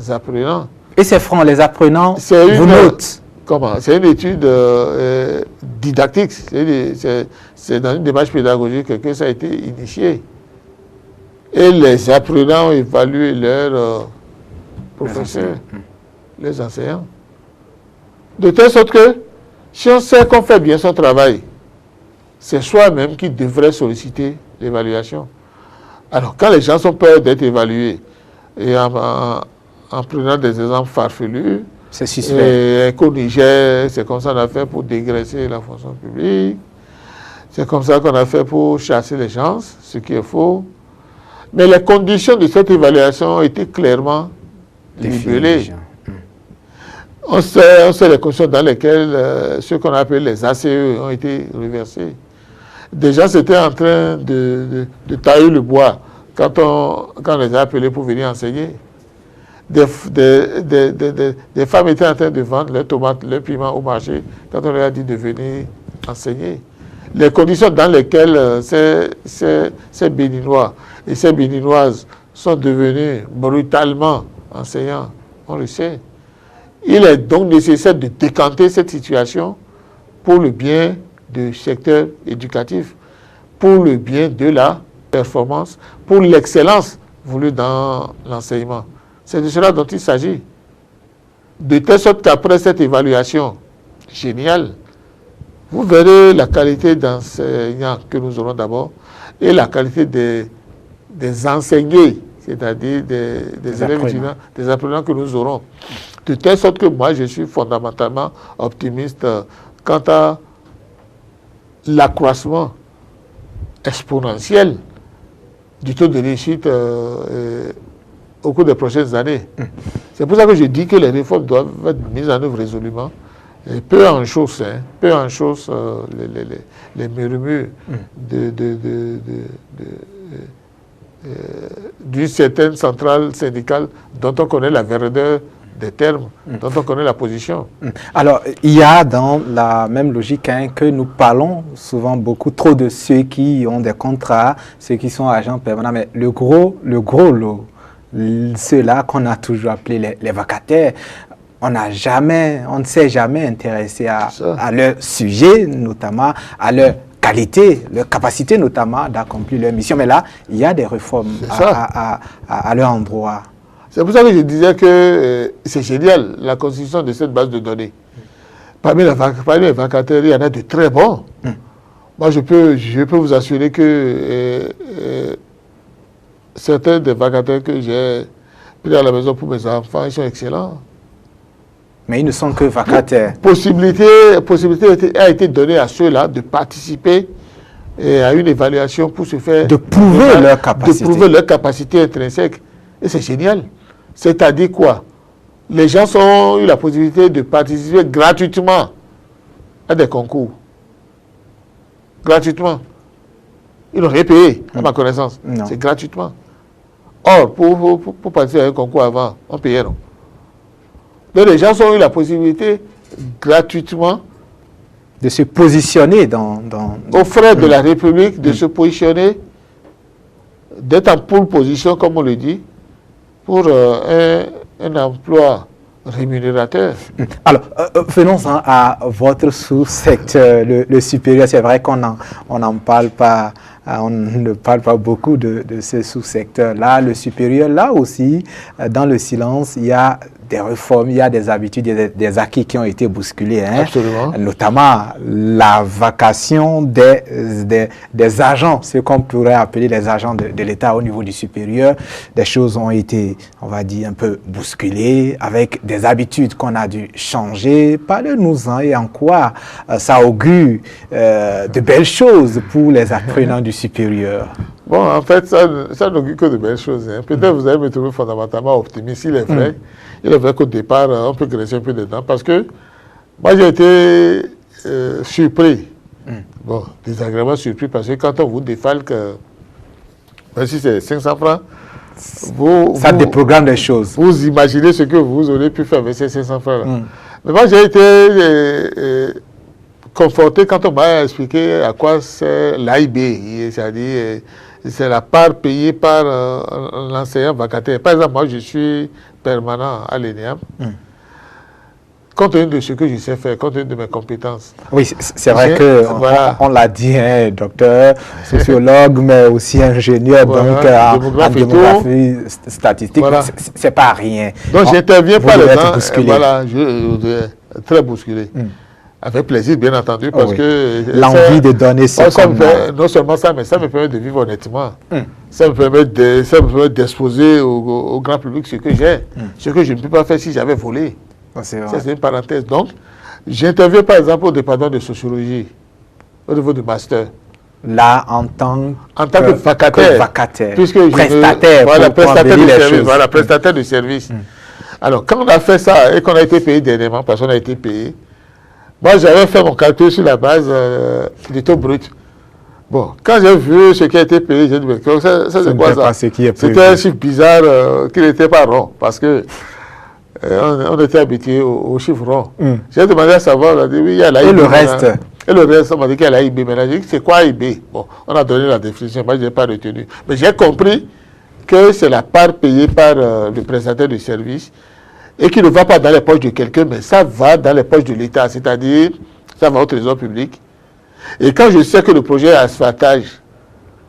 apprenants. Et c'est franc, les apprenants vous notent. Comment? C'est une étude didactique. C'est dans une démarche pédagogique que ça a été initié. Et les apprenants ont évalué leurs professeurs. Les enseignants. De telle sorte que, si on sait qu'on fait bien son travail, c'est soi-même qui devrait solliciter l'évaluation. Alors, quand les gens sont peur d'être évalués, et en prenant des exemples farfelus, c'est suspect. Qu'au Niger, c'est comme ça qu'on a fait pour dégraisser la fonction publique, c'est comme ça qu'on a fait pour chasser les gens, ce qui est faux. Mais les conditions de cette évaluation ont été clairement libellées. On sait les conditions dans lesquelles ceux qu'on appelle les ACE ont été reversés. Déjà, c'était en train de tailler le bois quand on les a appelés pour venir enseigner. Des femmes étaient en train de vendre leurs tomates, leurs piments au marché quand on leur a dit de venir enseigner. Les conditions dans lesquelles ces Béninois et ces Béninoises sont devenus brutalement enseignants, on le sait. Il est donc nécessaire de décanter cette situation pour le bien du secteur éducatif, pour le bien de la performance, pour l'excellence voulue dans l'enseignement. C'est de cela dont il s'agit. De telle sorte qu'après cette évaluation géniale, vous verrez la qualité d'enseignants que nous aurons d'abord et la qualité des enseignés, c'est-à-dire des élèves étudiants, des apprenants que nous aurons. De telle sorte que moi, je suis fondamentalement optimiste quant à l'accroissement exponentiel du taux de réussite au cours des prochaines années. C'est pour ça que je dis que les réformes doivent être mises en œuvre résolument. Et peu en chose, les murmures d'une certaine centrale syndicale dont on connaît la verdeur des termes, dont on connaît la position. Alors, il y a dans la même logique que nous parlons souvent beaucoup trop de ceux qui ont des contrats, ceux qui sont agents permanents, mais le gros lot, ceux-là qu'on a toujours appelés les vacataires, on ne s'est jamais intéressé à leur sujet, notamment à leur qualité, leur capacité notamment d'accomplir leur mission. Mais là, il y a des réformes à leur endroit. C'est pour ça que je disais que c'est génial, la constitution de cette base de données. Parmi les vacataires, il y en a de très bons. Moi, je peux vous assurer que certains des vacataires que j'ai pris à la maison pour mes enfants, ils sont excellents. Mais ils ne sont que vacataires. Possibilité a été donnée à ceux-là de participer à une évaluation pour se faire... De prouver leur capacité. De prouver leur capacité intrinsèque. Et c'est génial. C'est-à-dire quoi? Les gens ont eu la possibilité de participer gratuitement à des concours. Gratuitement. Ils n'ont rien payé, à ma connaissance. C'est gratuitement. Or, pour participer à un concours avant, on payait, non? Donc, les gens ont eu la possibilité gratuitement de se positionner aux frais de la République, de se positionner, d'être en pole position, comme on le dit, pour un emploi rémunérateur. Alors, venons-en à votre sous-secteur, le supérieur. C'est vrai qu'on n'en parle pas, on ne parle pas beaucoup de ce sous-secteur-là. Le supérieur, là aussi, dans le silence, il y a des réformes, il y a des habitudes, des acquis qui ont été bousculés. Hein. Absolument. Notamment la vacation des agents, ce qu'on pourrait appeler les agents de l'État au niveau du supérieur. Des choses ont été, on va dire, un peu bousculées avec des habitudes qu'on a dû changer. Parlez-nous-en et en quoi ça augure de belles choses pour les apprenants du supérieur. Bon, en fait, ça n'augure que de belles choses. Hein. Peut-être vous allez me trouver fondamentalement optimiste. Il est vrai qu'au départ, on peut graisser un peu dedans parce que moi, j'ai été surpris. Bon, désagréablement surpris parce que quand on vous défalque, même si c'est 500 francs, ça déprogramme les choses. Vous imaginez ce que vous aurez pu faire avec ces 500 francs-là. Mais moi, j'ai été conforté quand on m'a expliqué à quoi c'est l'AIB, c'est-à-dire c'est la part payée par l'enseignant vacataire. Par exemple, moi, je suis permanent à l'ENEAM. Compte tenu de ce que je sais faire, compte tenu de mes compétences. Oui, c'est vrai que on l'a dit, hein, docteur, sociologue, mais aussi ingénieur, voilà, donc en démographie statistique, voilà. C'est pas rien. Donc j'interviens par exemple, voilà, très bousculé. Avec plaisir, bien entendu, parce que... L'envie de donner ça non seulement ça, mais ça me permet de vivre honnêtement. Ça me permet d'exposer au grand public ce que j'ai, ce que je ne peux pas faire si j'avais volé. Ça, c'est une parenthèse. Donc, j'interviens par exemple au département de sociologie, au niveau du master. Là, en tant que vacataire. Puisque prestataire. Voilà, prestataire de service. Alors, quand on a fait ça et qu'on a été payé dernièrement, parce qu'on a été payé, moi, j'avais fait mon calcul sur la base du taux brut. Bon, quand j'ai vu ce qui a été payé, j'ai dit, mais ça c'est quoi ça? C'était un chiffre bizarre qui n'était pas rond, parce que on était habitué au chiffre rond. J'ai demandé à savoir, on a dit, oui, il y a l'AIB. Et le reste? Et le reste, on m'a dit qu'il y a l'AIB. Mais j'ai dit, c'est quoi l'AIB? Bon, on a donné la définition, moi, je n'ai pas retenu. Mais j'ai compris que c'est la part payée par le prestataire de service et qui ne va pas dans les poches de quelqu'un, mais ça va dans les poches de l'État, c'est-à-dire, ça va au trésor public. Et quand je sais que le projet asphaltage,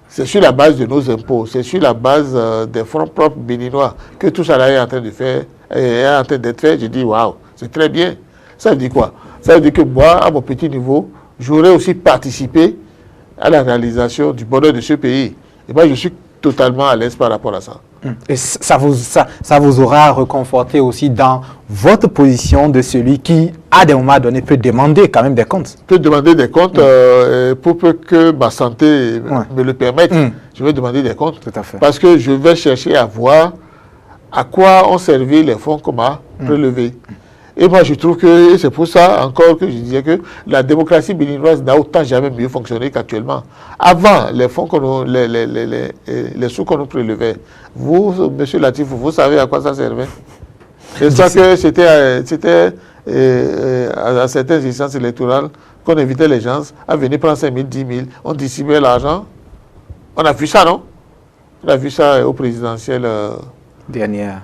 c'est sur la base de nos impôts, c'est sur la base des fonds propres béninois que tout ça là est en train de faire, est en train d'être fait, je dis waouh, c'est très bien. Ça veut dire quoi? Ça veut dire que moi, à mon petit niveau, j'aurais aussi participé à la réalisation du bonheur de ce pays. Et moi, je suis totalement à l'aise par rapport à ça. Et ça vous aura reconforté aussi dans votre position de celui qui, à des moments donnés, peut demander quand même des comptes. Peut demander des comptes pour peu que ma santé me le permette. Je vais demander des comptes. Tout à fait. Parce que je vais chercher à voir à quoi ont servi les fonds qu'on m'a prélevés. Et moi, je trouve que c'est pour ça encore que je disais que la démocratie béninoise n'a autant jamais mieux fonctionné qu'actuellement. Avant, les fonds les sous qu'on nous prélevait, vous, monsieur Latif, vous savez à quoi ça servait? Je sais que c'était à certaines instances électorales qu'on invitait les gens à venir prendre 5 000, 10 000, on distribuait l'argent. On a vu ça, non? On a vu ça au présidentiel dernière.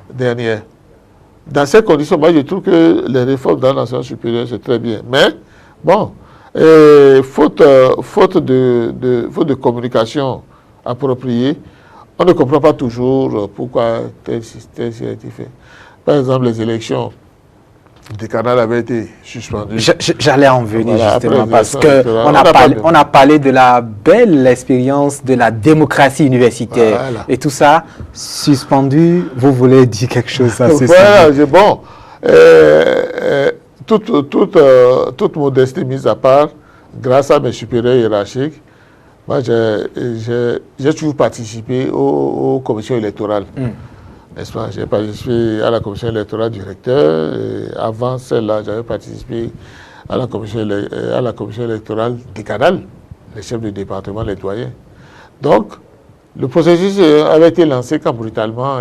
Dans ces conditions, moi, je trouve que les réformes dans l'enseignement supérieur, c'est très bien. Mais, bon, faute de communication appropriée, on ne comprend pas toujours pourquoi tel système a été fait. Par exemple, les élections décanal avait été suspendu. J'allais en venir Voilà, justement après, parce qu'on a parlé de la belle expérience de la démocratie universitaire. Voilà. Et tout ça, suspendu, vous voulez dire quelque chose à ce Voilà, bon, toute modestie mise à part, grâce à mes supérieurs hiérarchiques, moi j'ai toujours participé aux commissions électorales. N'est-ce pas? J'ai participé à la commission électorale du recteur. Et avant celle-là, j'avais participé à la commission électorale des canals, les chefs de département, les doyens. Donc, le processus avait été lancé quand brutalement,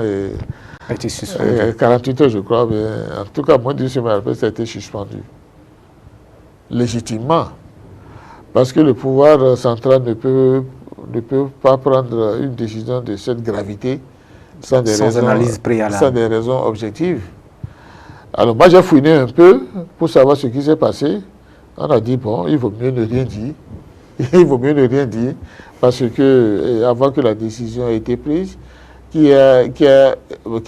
48 heures, je crois, mais en tout cas, moins d'une semaine après, ça a été suspendu. Légitimement. Parce que le pouvoir central ne peut pas prendre une décision de cette gravité sans analyse préalable. Sans des raisons objectives. Alors moi j'ai fouiné un peu pour savoir ce qui s'est passé. On a dit bon, il vaut mieux ne rien dire. Il vaut mieux ne rien dire parce que avant que la décision ait été prise, qu'il y a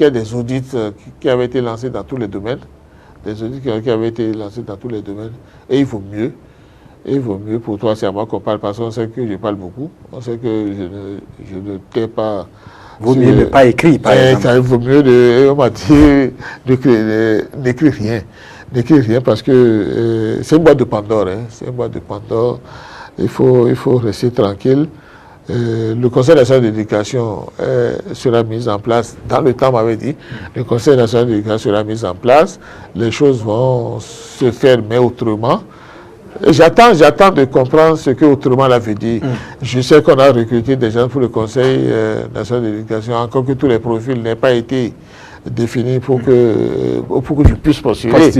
des audits qui avaient été lancés dans tous les domaines, des audits qui avaient été lancés dans tous les domaines, et il vaut mieux pour toi, c'est à moi qu'on parle parce qu'on sait que je parle beaucoup, on sait que je ne tais pas. Vaut mieux ne pas écrire, par exemple. Il vaut mieux on m'a dit n'écris rien. N'écris rien parce que c'est une boîte de Pandore. C'est une boîte de Pandore. Il faut rester tranquille. Le Conseil national d'éducation sera mis en place. Dans le temps, on m'avait dit, le Conseil national d'éducation sera mis en place. Les choses vont se faire, mais autrement. J'attends de comprendre ce que autrement la veut dire. Je sais qu'on a recruté des gens pour le Conseil national d'éducation, encore que tous les profils n'aient pas été définis pour que je puisse postuler.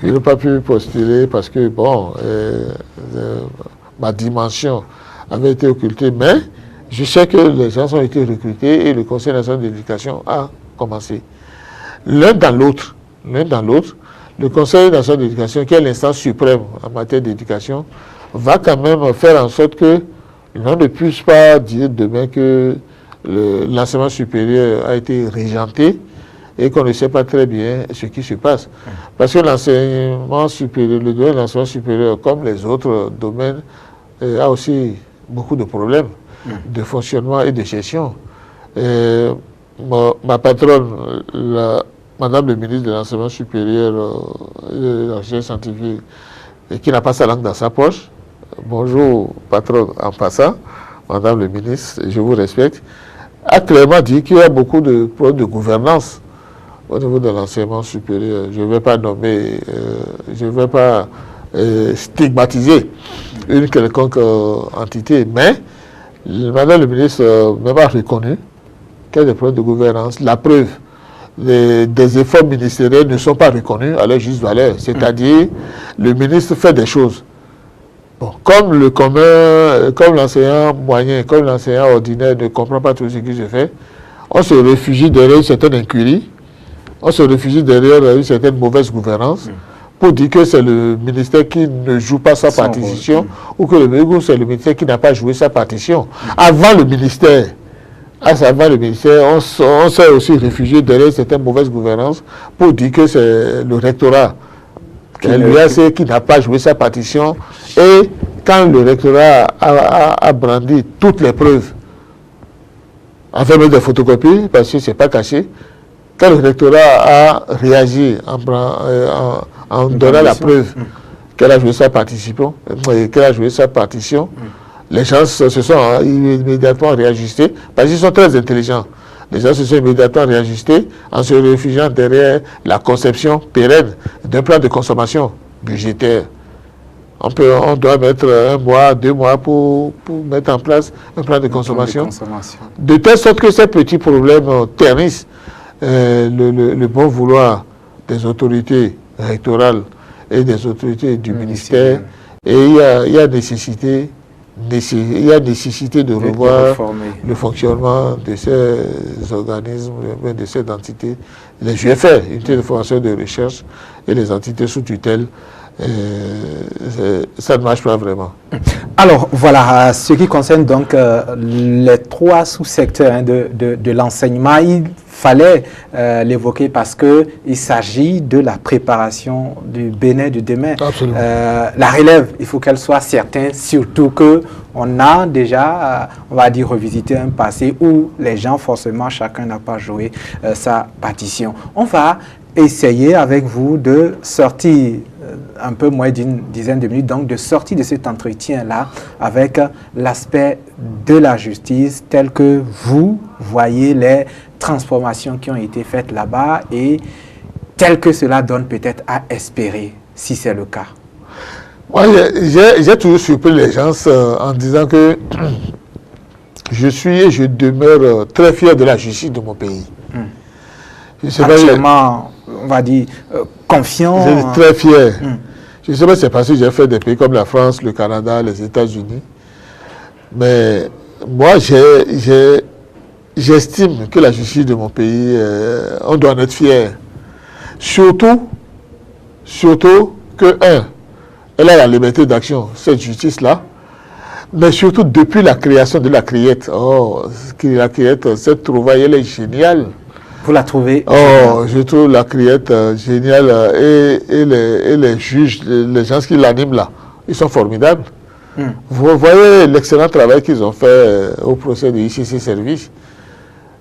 Je n'ai pas pu postuler parce que, bon, ma dimension avait été occultée, mais je sais que les gens ont été recrutés et le Conseil national d'éducation a commencé. L'un dans l'autre, le Conseil national d'éducation, qui est l'instance suprême en matière d'éducation, va quand même faire en sorte que l'on ne puisse pas dire demain que l'enseignement supérieur a été régenté et qu'on ne sait pas très bien ce qui se passe. Parce que l'enseignement supérieur, le domaine de l'enseignement supérieur, comme les autres domaines, a aussi beaucoup de problèmes de fonctionnement et de gestion. Ma patronne, Madame le ministre de l'Enseignement supérieur et de la recherche scientifique, qui n'a pas sa langue dans sa poche, bonjour patronne en passant, Madame le ministre, je vous respecte, a clairement dit qu'il y a beaucoup de problèmes de gouvernance au niveau de l'enseignement supérieur. Je ne vais pas nommer, je ne vais pas stigmatiser une quelconque entité, mais Madame le ministre m'a reconnu qu'il y a des problèmes de gouvernance. La preuve, des efforts ministériels ne sont pas reconnus à leur juste valeur. C'est-à-dire, le ministre fait des choses. Bon, comme le commun, comme l'enseignant moyen, comme l'enseignant ordinaire ne comprend pas tout ce qui se fait, on se réfugie derrière une certaine incurie, on se réfugie derrière une certaine mauvaise gouvernance pour dire que c'est le ministère qui ne joue pas sa partition ou que c'est le ministère qui n'a pas joué sa partition. Avant le ministère, on s'est aussi réfugié derrière certaines mauvaises gouvernances pour dire que c'est le rectorat, l'UAC qui n'a pas joué sa partition. Et quand le rectorat a brandi toutes les preuves, en fait même des photocopies, parce que ce n'est pas caché, quand le rectorat a réagi en donnant la preuve qu'elle a joué sa partition, les gens se sont immédiatement réajustés, parce qu'ils sont très intelligents. Les gens se sont immédiatement réajustés en se réfugiant derrière la conception pérenne d'un plan de consommation budgétaire. On doit mettre 1 mois, 2 mois pour mettre en place un plan de consommation. De telle sorte que ces petits problèmes ternissent le bon vouloir des autorités rectorales et des autorités du ministère. Et il y a nécessité de revoir le fonctionnement de ces organismes, de ces entités, les UFR, unités de formation et de recherche, et les entités sous tutelle. Ça ne marche pas vraiment. Alors voilà, ce qui concerne donc les 3 sous-secteurs de l'enseignement, il fallait l'évoquer parce qu'il s'agit de la préparation du Bénin de demain. La relève, il faut qu'elle soit certaine, surtout qu'on a déjà, on va dire, revisité un passé où les gens, forcément, chacun n'a pas joué sa partition. On va essayer avec vous de sortir un peu moins d'une dizaine de minutes, donc de sortir de cet entretien-là avec l'aspect de la justice tel que vous voyez les transformations qui ont été faites là-bas et tel que cela donne peut-être à espérer, si c'est le cas. Moi, j'ai toujours surpris les gens en disant que je suis et je demeure très fier de la justice de mon pays. Actuellement, on va dire, confiant. Je suis très fier. Je ne sais pas si c'est parce que j'ai fait des pays comme la France, le Canada, les États-Unis. Mais moi, j'estime que la justice de mon pays, on doit en être fier. Surtout que, elle a la liberté d'action, cette justice-là. Mais surtout depuis la création de la Criette. La Criette, cette trouvaille, elle est géniale. Vous la trouvez? Je trouve la Criette géniale et les juges, les gens qui l'animent là, ils sont formidables. Vous voyez l'excellent travail qu'ils ont fait au procès de ICC Service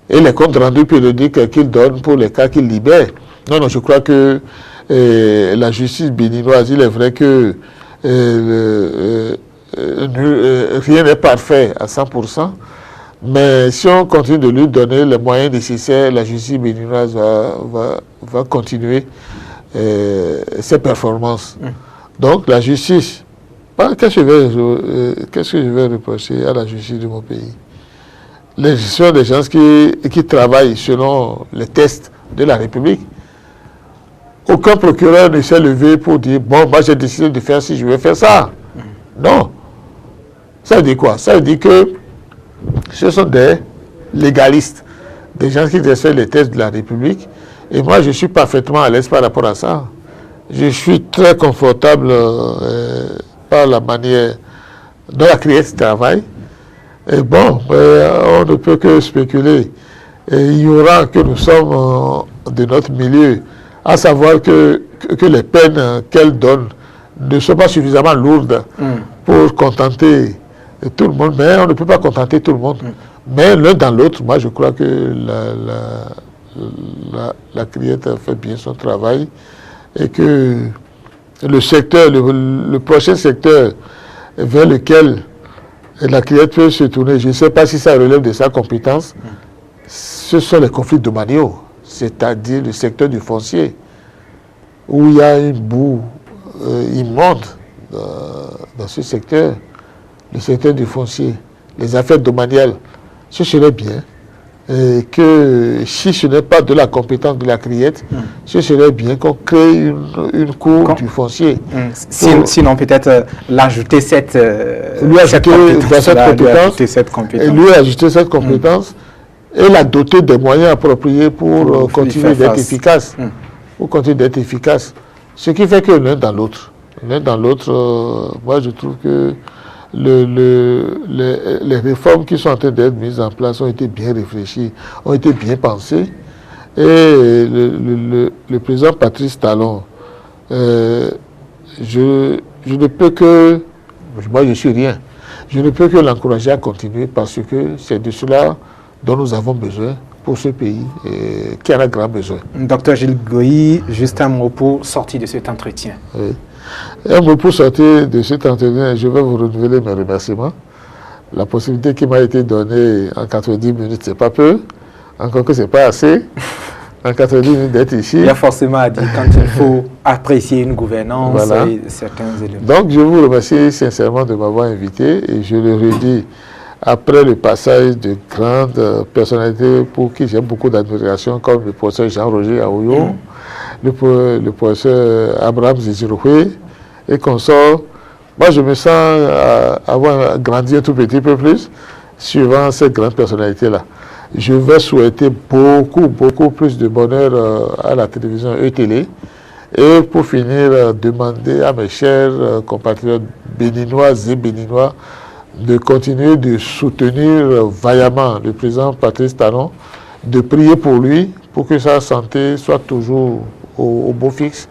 et les comptes rendus périodiques qu'ils donnent pour les cas qu'ils libèrent. Non, je crois que la justice béninoise, il est vrai que rien n'est parfait à 100%. Mais si on continue de lui donner les moyens nécessaires, la justice béninoise va continuer ses performances. Donc la justice, qu'est-ce que je vais reprocher à la justice de mon pays? Les sont des gens qui travaillent selon les tests de la République. Aucun procureur ne s'est levé pour dire, bon, moi j'ai décidé de faire ci, je vais faire ça. Non. Ça veut dire quoi? Ça veut dire que ce sont des légalistes, des gens qui respectent les tests de la République. Et moi, je suis parfaitement à l'aise par rapport à ça. Je suis très confortable par la manière dont la Criette travaille. Et bon, on ne peut que spéculer. Et ignorant que nous sommes de notre milieu, à savoir que les peines qu'elle donne ne sont pas suffisamment lourdes pour contenter tout le monde, mais on ne peut pas contenter tout le monde. Mais l'un dans l'autre, moi je crois que la Criette a fait bien son travail et que le secteur, le prochain secteur vers lequel la Criette peut se tourner, je ne sais pas si ça relève de sa compétence, ce sont les conflits domaniaux, c'est-à-dire le secteur du foncier, où il y a une boue immonde dans ce secteur. Le secteur du foncier, les affaires domaniales, ce serait bien que si ce n'est pas de la compétence de la Criette, ce serait bien qu'on crée une cour du foncier. Sinon peut-être l'ajouter cette compétence et la doter des moyens appropriés pour continuer d'être efficace. Pour continuer d'être efficace. Ce qui fait que l'un dans l'autre, moi je trouve que les réformes qui sont en train d'être mises en place ont été bien réfléchies, ont été bien pensées. Et le président Patrice Talon, je ne peux que, moi je suis rien, je ne peux que l'encourager à continuer parce que c'est de cela dont nous avons besoin pour ce pays qui en a grand besoin. Docteur Gilles Goyi, juste un mot pour sortir de cet entretien. Oui. Un mot pour sortir de cet entretien, je vais vous renouveler mes remerciements. La possibilité qui m'a été donnée en 90 minutes, c'est pas peu, encore que c'est pas assez. En 90 minutes d'être ici. Il y a forcément à dire quand il faut apprécier une gouvernance et certains éléments. Donc je vous remercie sincèrement de m'avoir invité et je le redis, après le passage de grandes personnalités pour qui j'ai beaucoup d'admiration, comme le professeur Jean-Roger Aouyo, le professeur Abraham Ziziroué et consorts, moi je me sens avoir grandi un tout petit peu plus suivant cette grande personnalité-là. Je vais souhaiter beaucoup plus de bonheur à la télévision E-Télé et pour finir, demander à mes chers compatriotes béninoises et béninois de continuer de soutenir vaillamment le président Patrice Talon. de prier pour lui, pour que sa santé soit toujours au beau fixe,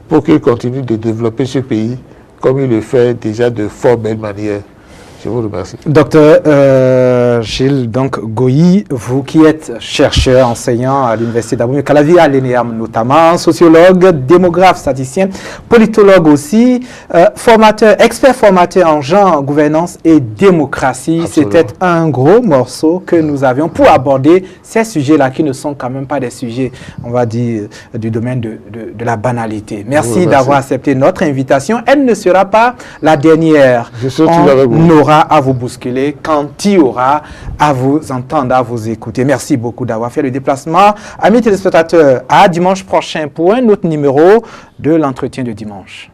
pour qu'il continue de développer ce pays comme il le fait déjà de fort belle manière. Je vous remercie. Docteur Gilles Goyi, vous qui êtes chercheur, enseignant à l'Université d'Abomey-Calavi, à l'ENEAM notamment, sociologue, démographe, statisticien, politologue aussi, expert formateur en genre, gouvernance et démocratie. C'était un gros morceau que nous avions pour aborder ces sujets-là qui ne sont quand même pas des sujets, on va dire, du domaine de la banalité. Merci d'avoir accepté notre invitation. Elle ne sera pas la dernière. Je suis avec vous. À vous bousculer quand il y aura à vous entendre, à vous écouter. Merci beaucoup d'avoir fait le déplacement. Amis téléspectateurs, à dimanche prochain pour un autre numéro de l'entretien de dimanche.